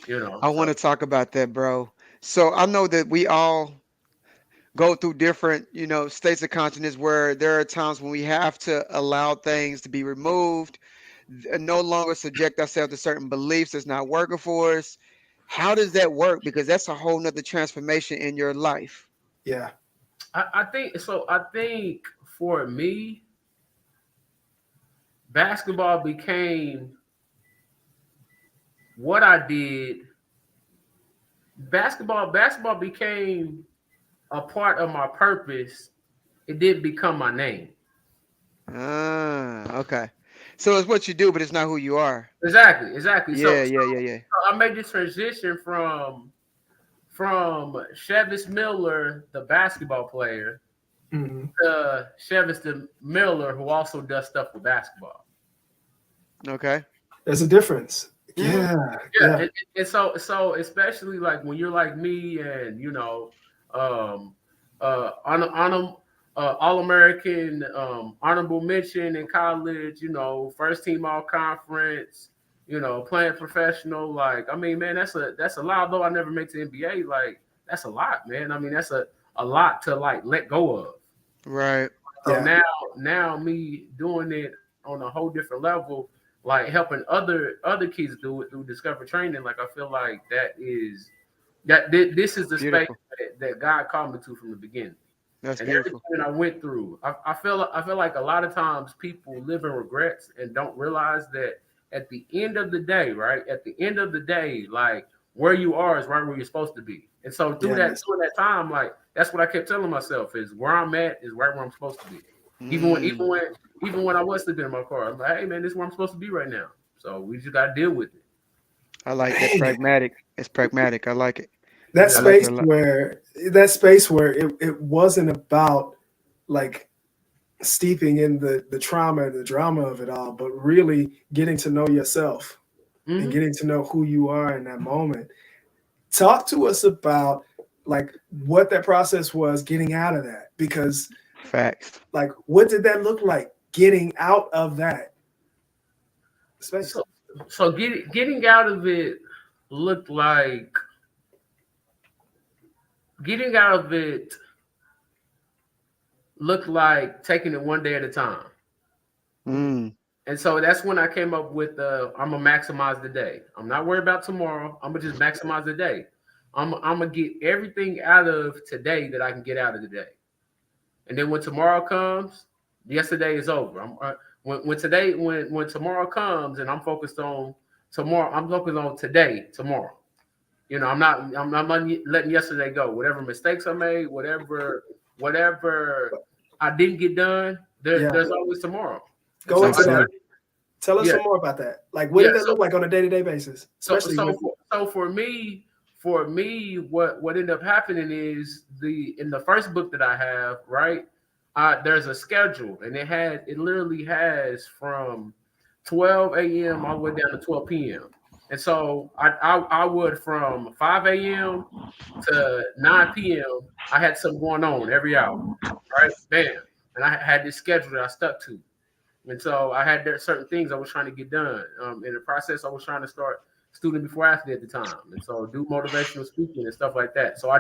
you know. I want So to talk about that, bro. So I know that we all go through different, states of consciousness where there are times when we have to allow things to be removed, no longer subject ourselves to certain beliefs that's not working for us. How does that work? Because that's a whole nother transformation in your life. Yeah. I think so. I think for me, basketball became what I did. Basketball became a part of my purpose. It didn't become my name. Okay. So it's what you do, but it's not who you are. Exactly. Yeah, yeah, yeah, yeah. I made this transition from Chivas Miller, the basketball player, Hmm. to Chivas the Miller, who also does stuff with basketball. Okay. There's a difference. Mm-hmm. Yeah. Yeah, Yeah. and so especially like when you're like me, and um, on All American, honorable mention in college, first team All Conference, playing professional. Like, I mean, man, that's a lot. Though I never made to NBA, like that's a lot, man. I mean, that's a lot to like let go of. Right. So Yeah. now me doing it on a whole different level, like helping other kids do it through Discover Training. Like I feel like this is the space Beautiful. that God called me to from the beginning. That's And beautiful. everything I went through, I feel like a lot of times people live in regrets and don't realize that at the end of the day, right? At the end of the day, like where you are is right where you're supposed to be. And so Yes. through that time, like that's what I kept telling myself is where I'm at is right where I'm supposed to be. Even when even Mm, when even when I was sleeping in my car, I'm like, hey man, this is where I'm supposed to be right now. So we just gotta deal with it. I like that. Man, Pragmatic. It's pragmatic. I like it. that I Yeah. like it space a lot. where that space where it wasn't about like steeping in the trauma and the drama of it all, but really getting to know yourself and Hmm. getting to know who you are in that moment. Talk to us about like what that process was getting out of that, because Facts. like what did that look like getting out of that space? So so getting out of it looked like getting out of it looked like taking it one day at a time. Mm, And so that's when I came up with I'm gonna maximize the day. I'm not worried about tomorrow. I'm gonna just maximize the day. I'm gonna get everything out of today that I can get out of the day. And then when tomorrow comes, yesterday is over. When tomorrow comes and I'm focused on tomorrow, I'm focused on today, tomorrow. You know, I'm not letting yesterday go. Whatever mistakes I made, whatever I didn't get done, there's always tomorrow. And Go so into Absolutely. that. Tell us yeah, some more about that. Like, what yeah. did that look like on a day-to-day basis? So Especially so with for, so for me, what ended up happening is in the first book that I have, right? There's a schedule, and it literally has from 12 a.m. all the way down to 12 p.m. And so I would from 5 a.m. to 9 p.m. I had something going on every hour, right? Bam, and I had this schedule that I stuck to. And so I had certain things I was trying to get done. In the process, I was trying to start student before athlete at the time, and so do motivational speaking and stuff like that. So I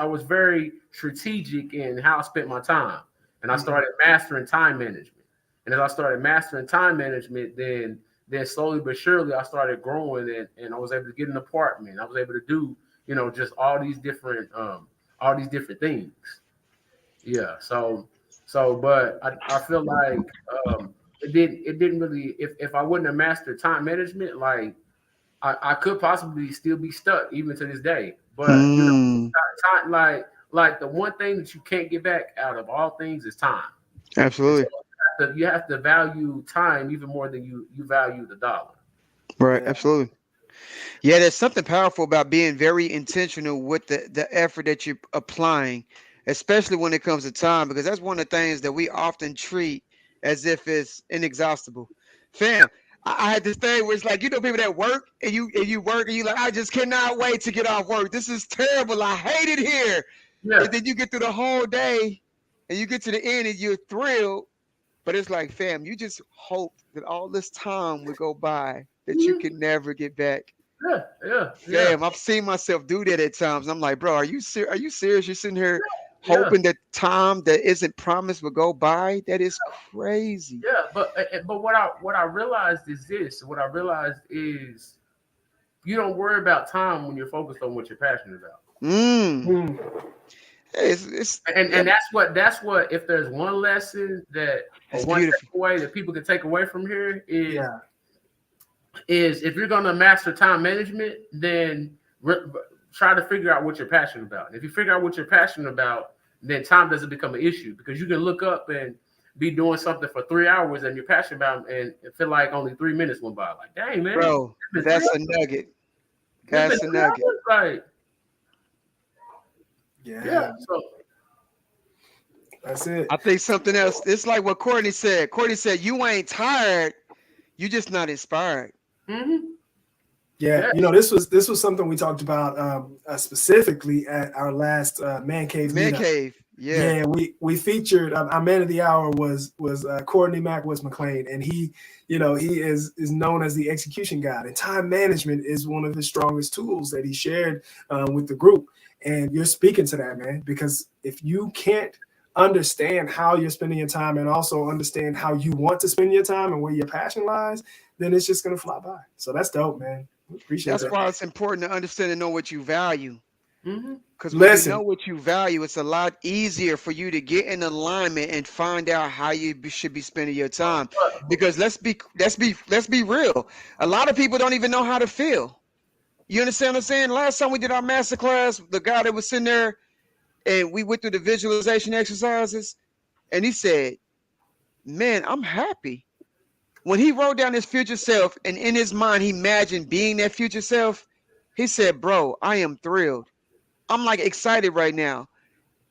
was very strategic in how I spent my time, and I started mastering time management. And as I started mastering time management, then slowly but surely I started growing, and I was able to get an apartment. I was able to do just all these different things. Yeah. But I feel like it didn't really if I wouldn't have mastered time management, like I could possibly still be stuck even to this day. But time like the one thing that you can't get back out of all things is time. And so Absolutely. you have to value time even more than you value the dollar. Right. yeah, Absolutely. Yeah, there's something powerful about being very intentional with the effort that you're applying, especially when it comes to time, because that's one of the things that we often treat as if it's inexhaustible. Fam, I had this thing where it's like, people that work and you work and you like, I just cannot wait to get off work. This is terrible. I hate it here. Yeah. And then you get through the whole day and you get to the end and you're thrilled. But it's like, fam, you just hope that all this time would go by that you Mhm. can never get back. Yeah. Yeah. Yeah. Fam, I've seen myself do that at times. I'm like, bro, are you serious? You're sitting here Yeah. hoping that time that isn't promised will go by? That is crazy. Yeah. But what I realized is this. What I realized is you don't worry about time when you're focused on what you're passionate about. Mm. mm, It's And yep, that's what if there's one lesson that or that's one beautiful. takeaway that people can take away from here yeah, is if you're gonna master time management, then try to figure out what you're passionate about. And if you figure out what you're passionate about, then time doesn't become an issue because you can look up and be doing something for 3 hours and you're passionate about and feel like only 3 minutes went by. Like, dang man, Bro, it's been three that's hours. a nugget. It's been That's a three nugget. hours. Like, yeah. yeah. So That's it. I think something else. It's like what Courtney said. Courtney said, you ain't tired, you just not inspired. mm-hmm. Yeah, Yeah. this was something we talked about specifically at our last man cave Man meetup. cave. Yeah. Yeah, we featured our man of the hour was Courtney Mackwoods McLean, and he is known as the execution guide, and time management is one of his strongest tools that he shared with the group. And you're speaking to that, man, because if you can't understand how you're spending your time and also understand how you want to spend your time and where your passion lies, then it's just gonna fly by. So that's dope, man. We appreciate That's that. why it's important to understand and know what you value. Mm-hmm. Because when you know Listen, what you value, it's a lot easier for you to get in alignment and find out how you should be spending your time. Because let's be real. A lot of people don't even know how to feel. You understand what I'm saying? Last time we did our master class, the guy that was sitting there and we went through the visualization exercises, and he said, "Man, I'm happy." When he wrote down his future self and in his mind he imagined being that future self, he said, "Bro, I am thrilled. I'm like excited right now."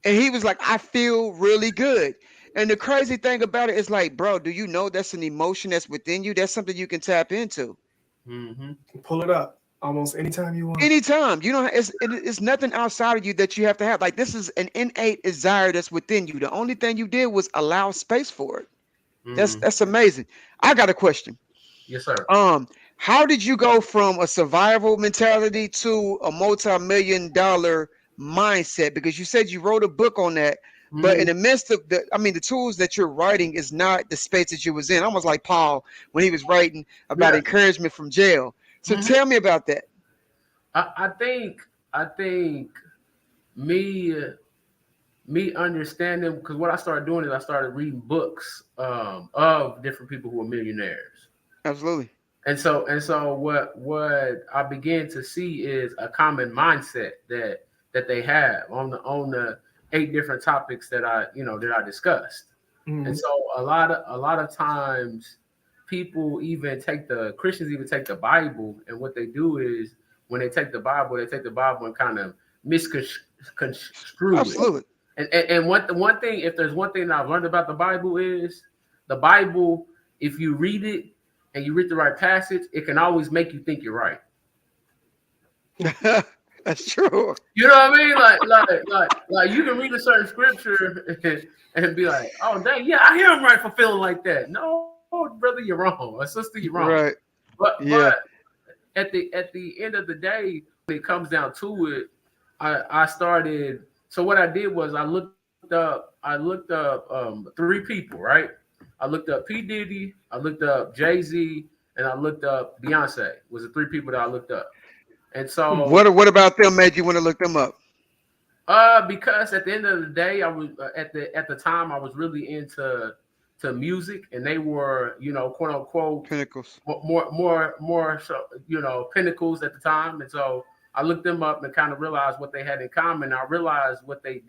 And he was like, "I feel really good." And the crazy thing about it is like, bro, do you know that's an emotion that's within you? That's something you can tap into Mm-hmm. pull it up almost anytime you want. anytime. You know, it's nothing outside of you that you have to have. Like, this is an innate desire that's within you. The only thing you did was allow space for it. That's Mm-hmm. that's amazing. I got a question. Yes, sir. How did you go from a survival mentality to a multi-million dollar mindset? Because you said you wrote a book on that, but in Mm-hmm. the midst of the tools that you're writing is not the space that you was in. Almost like Paul when he was writing about Yeah. encouragement from jail. So Mm-hmm. tell me about that. I think me me understanding because what I started doing is I started reading books of different people who are millionaires. Absolutely. And so what I began to see is a common mindset that they have on the 8 different topics that I discussed. And Mhm. so a lot of times Christians even take the Bible, and what they do is when they take the Bible and kind of misconstrue it. Absolutely. And one thing, if there's one thing that I've learned about the Bible is the Bible, if you read it and you read the right passage, it can always make you think you're right. That's true. You know what I mean? Like you can read a certain scripture and be like, oh dang, yeah, I hear him right for feeling like that. No, brother, you're wrong. Or sister, you're wrong. Right. But Yeah. at the end of the day, when it comes down to it, I started. So what I did was I looked up 3 people, right? I looked up P Diddy, I looked up Jay-Z, and I looked up Beyonce. Was the 3 people that I looked up. And so What about them made you want to look them up? because at the end of the day, I was at the time I was really into music, and they were, quote unquote, Pinnacles. more so, pinnacles at the time. And so I looked them up and kind of realized what they had in common. I realized what they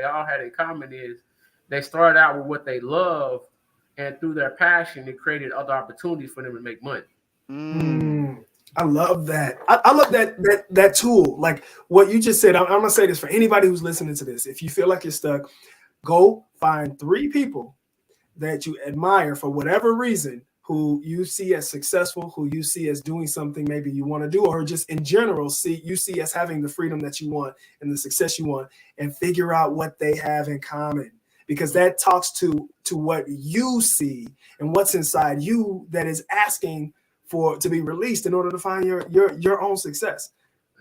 all had in common is they started out with what they loved, and through their passion, it created other opportunities for them to make money. Mm. I love that. I love that tool. Like what you just said. I'm gonna say this for anybody who's listening to this. If you feel like you're stuck, go find 3 people that you admire for whatever reason, who you see as successful, who you see as doing something maybe you want to do, or just in general you see as having the freedom that you want and the success you want, and figure out what they have in common. Because that talks to what you see and what's inside you that is asking to be released in order to find your own success.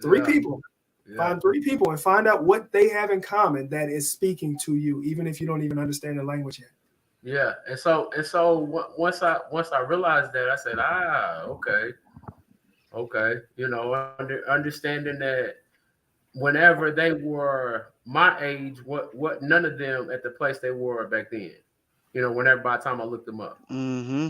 3 Yeah, people. yeah, Find 3 people and find out what they have in common that is speaking to you, even if you don't even understand the language yet. yeah. And so once I realized that, I said, okay. Understanding that whenever they were my age, what none of them at the place they were back then. Whenever by the time I looked them up. Mm-hmm.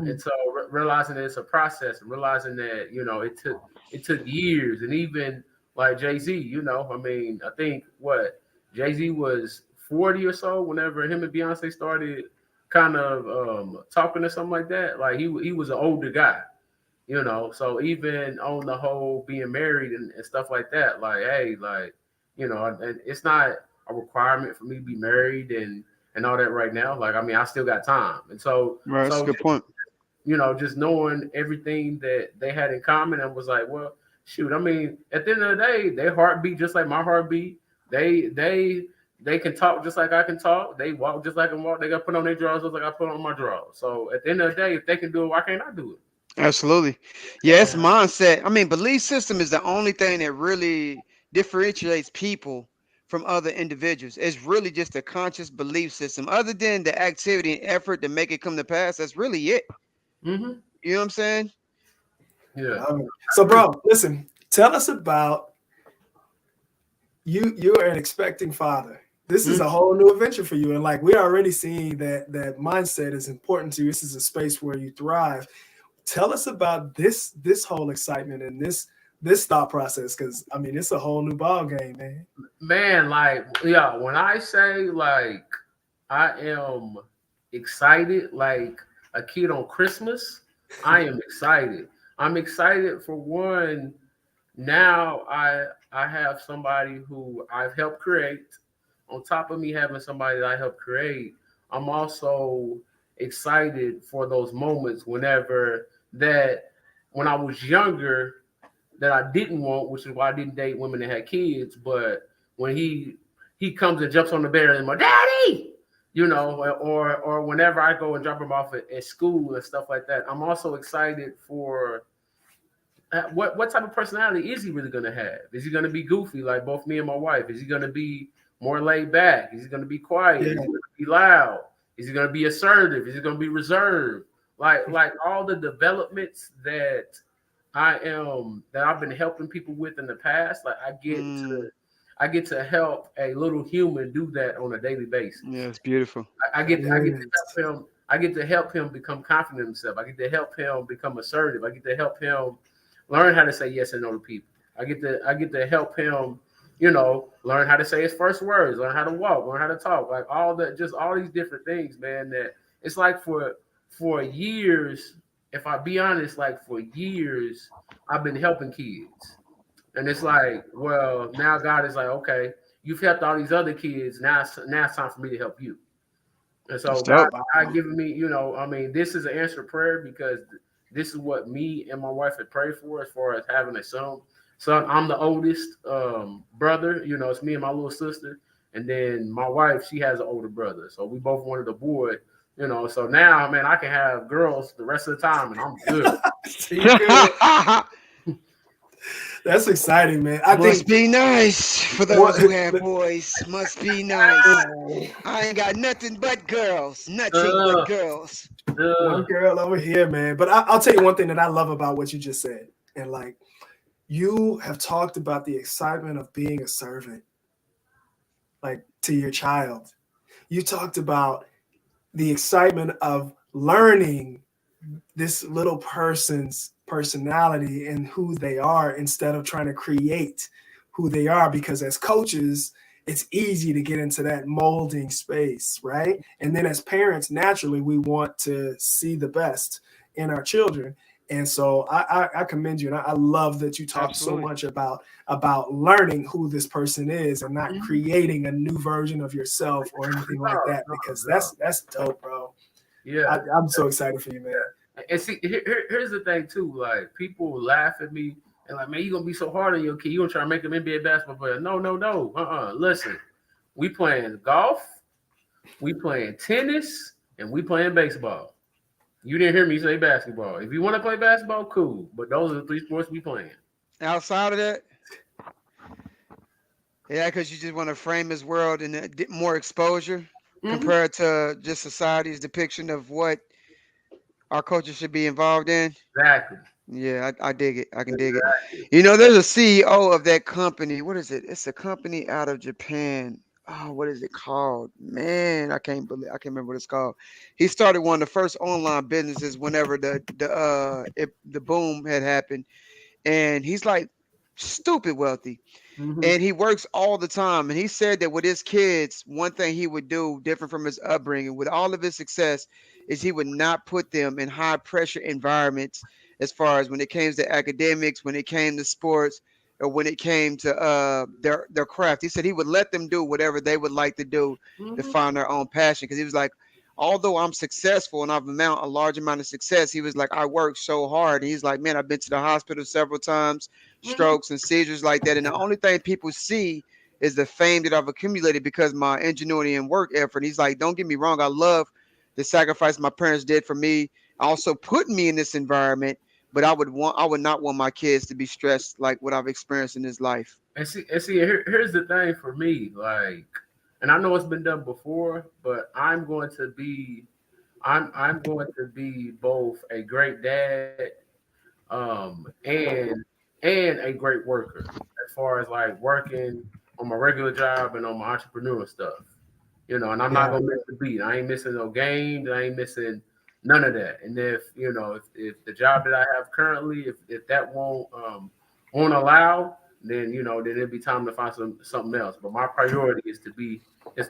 And so realizing that it's a process, realizing that it took years, and even like Jay-Z, I mean, I think what Jay-Z was 40 or so whenever him and Beyonce started kind of talking or something like that. Like he was an older guy, so even on the whole being married and stuff like that, like, hey, like, and it's not a requirement for me to be married and all that right now. Like, I mean, I still got time. And so, Right. That's a so good point. just knowing everything that they had in common, and was like, well, shoot, I mean, at the end of the day, their heartbeat just like my heartbeat. They can talk just like I can talk. They walk just like I can walk. They got to put on their drawers just like I put on my drawers. So at the end of the day, if they can do it, why can't I do it? Absolutely. Yeah, it's mindset. I mean, belief system is the only thing that really differentiates people from other individuals. It's really just a conscious belief system. Other than the activity and effort to make it come to pass, that's really it. Mm-hmm. You know what I'm saying? Yeah. So, bro, listen. Tell us about you. You're an expecting father. This is a whole new adventure for you, and like we're already seeing that mindset is important to you. This is a space where you thrive. Tell us about this whole excitement and this thought process, because I mean it's a whole new ball game, man. Man, like, yeah, when I say like I am excited like a kid on Christmas, I am excited. I'm excited for one. Now I have somebody who I've helped create. On top of me having somebody that I helped create, I'm also excited for those moments when I was younger, that I didn't want, which is why I didn't date women that had kids. But when he comes and jumps on the bed and my daddy, or whenever I go and drop him off at school and stuff like that, I'm also excited for what type of personality is he really going to have? Is he going to be goofy like both me and my wife? Is he going to be more laid back? Is he going to be quiet? Is he going to be loud? Is he going to be assertive? Is he going to be reserved? Like all the developments that I've been helping people with in the past. Like I get to help a little human do that on a daily basis. Yeah, it's beautiful. I get to help him. I get to help him become confident in himself. I get to help him become assertive. I get to help him learn how to say yes and no to people. I get to help him, learn how to say his first words, learn how to walk, learn how to talk, like all that, just all these different things, man. That it's like for years, if I be honest, like for years, I've been helping kids. And it's like, well, now God is like, okay, you've helped all these other kids. Now it's time for me to help you. And That's so dope. God giving me, this is an answered prayer because this is what me and my wife had prayed for as far as having a son. So I'm the oldest brother, it's me and my little sister. And then my wife, she has an older brother. So we both wanted a boy, So now, man, I can have girls the rest of the time and I'm good. You good. That's exciting, man. I Must think be nice for those who have boys. Must be nice. I ain't got nothing but girls. Nothing but Uh, girls. one uh, girl over here, man. But I'll tell you one thing that I love about what you just said. And like, you have talked about the excitement of being a servant, like to your child. You talked about the excitement of learning this little person's personality and who they are instead of trying to create who they are. Because as coaches, it's easy to get into that molding space, right? And then as parents, naturally, we want to see the best in our children. And so I commend you, and I love that you talk so Absolutely. much about learning who this person is and not mhm. creating a new version of yourself or anything like No, that, no, because no. that's dope, bro. Yeah. I'm so excited for you, man. And see, here's the thing too. Like people laugh at me and like, man, you gonna be so hard on your kid. You gonna try to make him NBA basketball player? No, no, no. Listen, we playing golf, we playing tennis, and we playing baseball. You didn't hear me say basketball. If you want to play basketball, cool. But those are the three sports we playing. Outside of that, yeah, because you just want to frame his world in more exposure Mm-hmm. compared to just society's depiction of what our culture should be involved in. Exactly. Yeah, I dig it. I can dig it. Exactly. There's a CEO of that company. What is it? It's a company out of Japan. Oh, what is it called? Man, I can't remember what it's called. He started one of the first online businesses whenever the boom had happened, and he's like stupid wealthy, Mm-hmm. and he works all the time. And he said that with his kids, one thing he would do different from his upbringing, with all of his success, is he would not put them in high pressure environments as far as when it came to academics, when it came to sports, or when it came to their craft. He said he would let them do whatever they would like to do to Mm-hmm. find their own passion. Because he was like, although I'm successful and I've amount a large amount of success, he was like, I work so hard. And he's like, man, I've been to the hospital several times, Mm-hmm. strokes and seizures like that. And the only thing people see is the fame that I've accumulated because my ingenuity and work effort. He's like, don't get me wrong, I love the sacrifice my parents did for me, also putting me in this environment. But I would not want my kids to be stressed like what I've experienced in this life. And see, here's the thing for me, like, and I know it's been done before, but I'm going to be both a great dad, and a great worker as far as like working on my regular job and on my entrepreneurial stuff. And I'm not Yeah. gonna miss the beat. I ain't missing no games. I ain't missing none of that. And if the job that I have currently, if that won't allow, then it'll be time to find something else. But my priority is to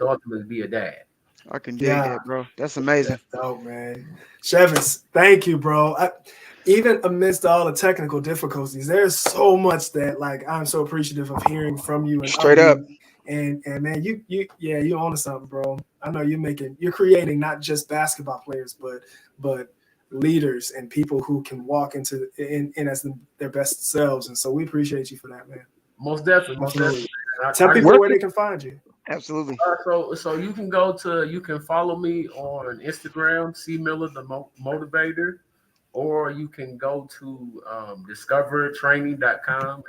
ultimately be a dad. I can dig Yeah. that, bro. That's amazing. That's dope, man. Chivas, thank you, bro. Even amidst all the technical difficulties, there's so much that like I'm so appreciative of hearing from you and of Straight up. you. And man, you on to something, bro. I know you're creating not just basketball players, but leaders and people who can walk in as their best selves. And so we appreciate you for that, man. Most definitely, most Absolutely. definitely. I, Tell I people Work where they can find you. absolutely. So you can follow me on Instagram, C Miller the Motivator, or you can go to discovertraining.com,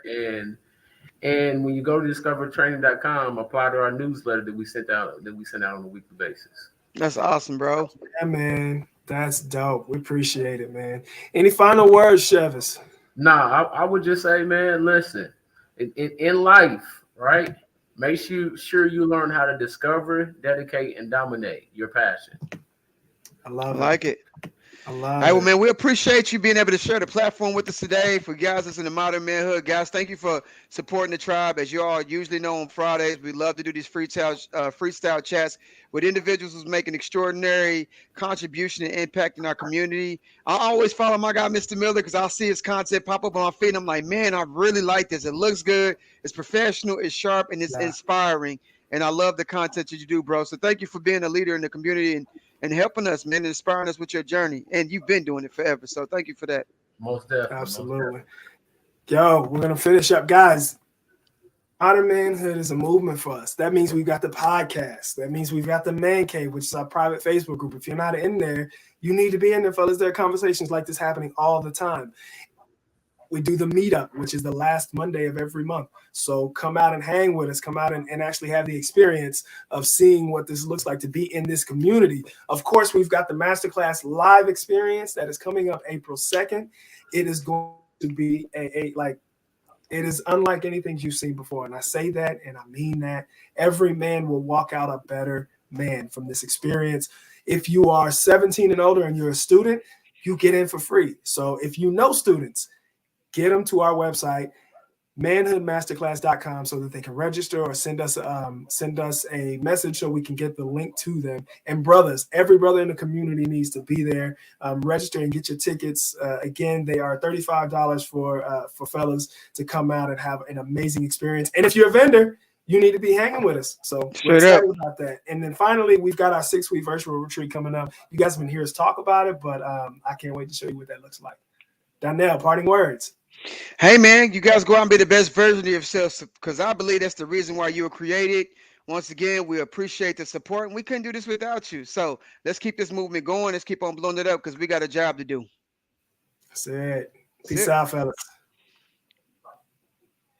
and when you go to discovertraining.com, apply to our newsletter that we send out on a weekly basis. That's awesome, bro. Yeah, man. That's dope. We appreciate it, man. Any final words, Chivas? Nah, I would just say, man, listen, in life, right? Make sure you learn how to discover, dedicate, and dominate your passion. I I love like it. it. I All love right, well, it. man, we appreciate you being able to share the platform with us today. For guys that's in the modern manhood, guys, thank you for supporting the tribe. As you all usually know, on Fridays, we love to do these freestyle chats with individuals who's making extraordinary contribution and impact in our community. I always follow my guy, Mr. Miller, because I'll see his content pop up on my feed. And I'm like, man, I really like this. It looks good. It's professional. It's sharp, and it's Yeah, inspiring. And I love the content that you do, bro. So thank you for being a leader in the community and helping us, man, and inspiring us with your journey. And you've been doing it forever. So thank you for that. Most definitely, most absolutely. definitely. Yo, we're gonna finish up, guys. Modern manhood is a movement for us. That means we've got the podcast. That means we've got the man cave, which is our private Facebook group. If you're not in there, you need to be in there, fellas. There are conversations like this happening all the time. We do the meetup, which is the last Monday of every month. So come out and hang with us. Come out and actually have the experience of seeing what this looks like to be in this community. Of course, we've got the masterclass live experience that is coming up April 2nd. It is going to be it is unlike anything you've seen before. And I say that and I mean that. Every man will walk out a better man from this experience. If you are 17 and older and you're a student, you get in for free. So if you know students, get them to our website, manhoodmasterclass.com, so that they can register or send us a message so we can get the link to them. And brothers, every brother in the community needs to be there. Register and get your tickets. Again, they are $35 for fellas to come out and have an amazing experience. And if you're a vendor, you need to be hanging with us. So we're Straight up. excited about that. And then finally, we've got our 6-week virtual retreat coming up. You guys have been hearing us talk about it, but I can't wait to show you what that looks like. Donnell, parting words. Hey, man, you guys go out and be the best version of yourselves because I believe that's the reason why you were created. Once again, we appreciate the support and we couldn't do this without you. So let's keep this movement going. Let's keep on blowing it up because we got a job to do. That's it. That's Peace it. out, fellas.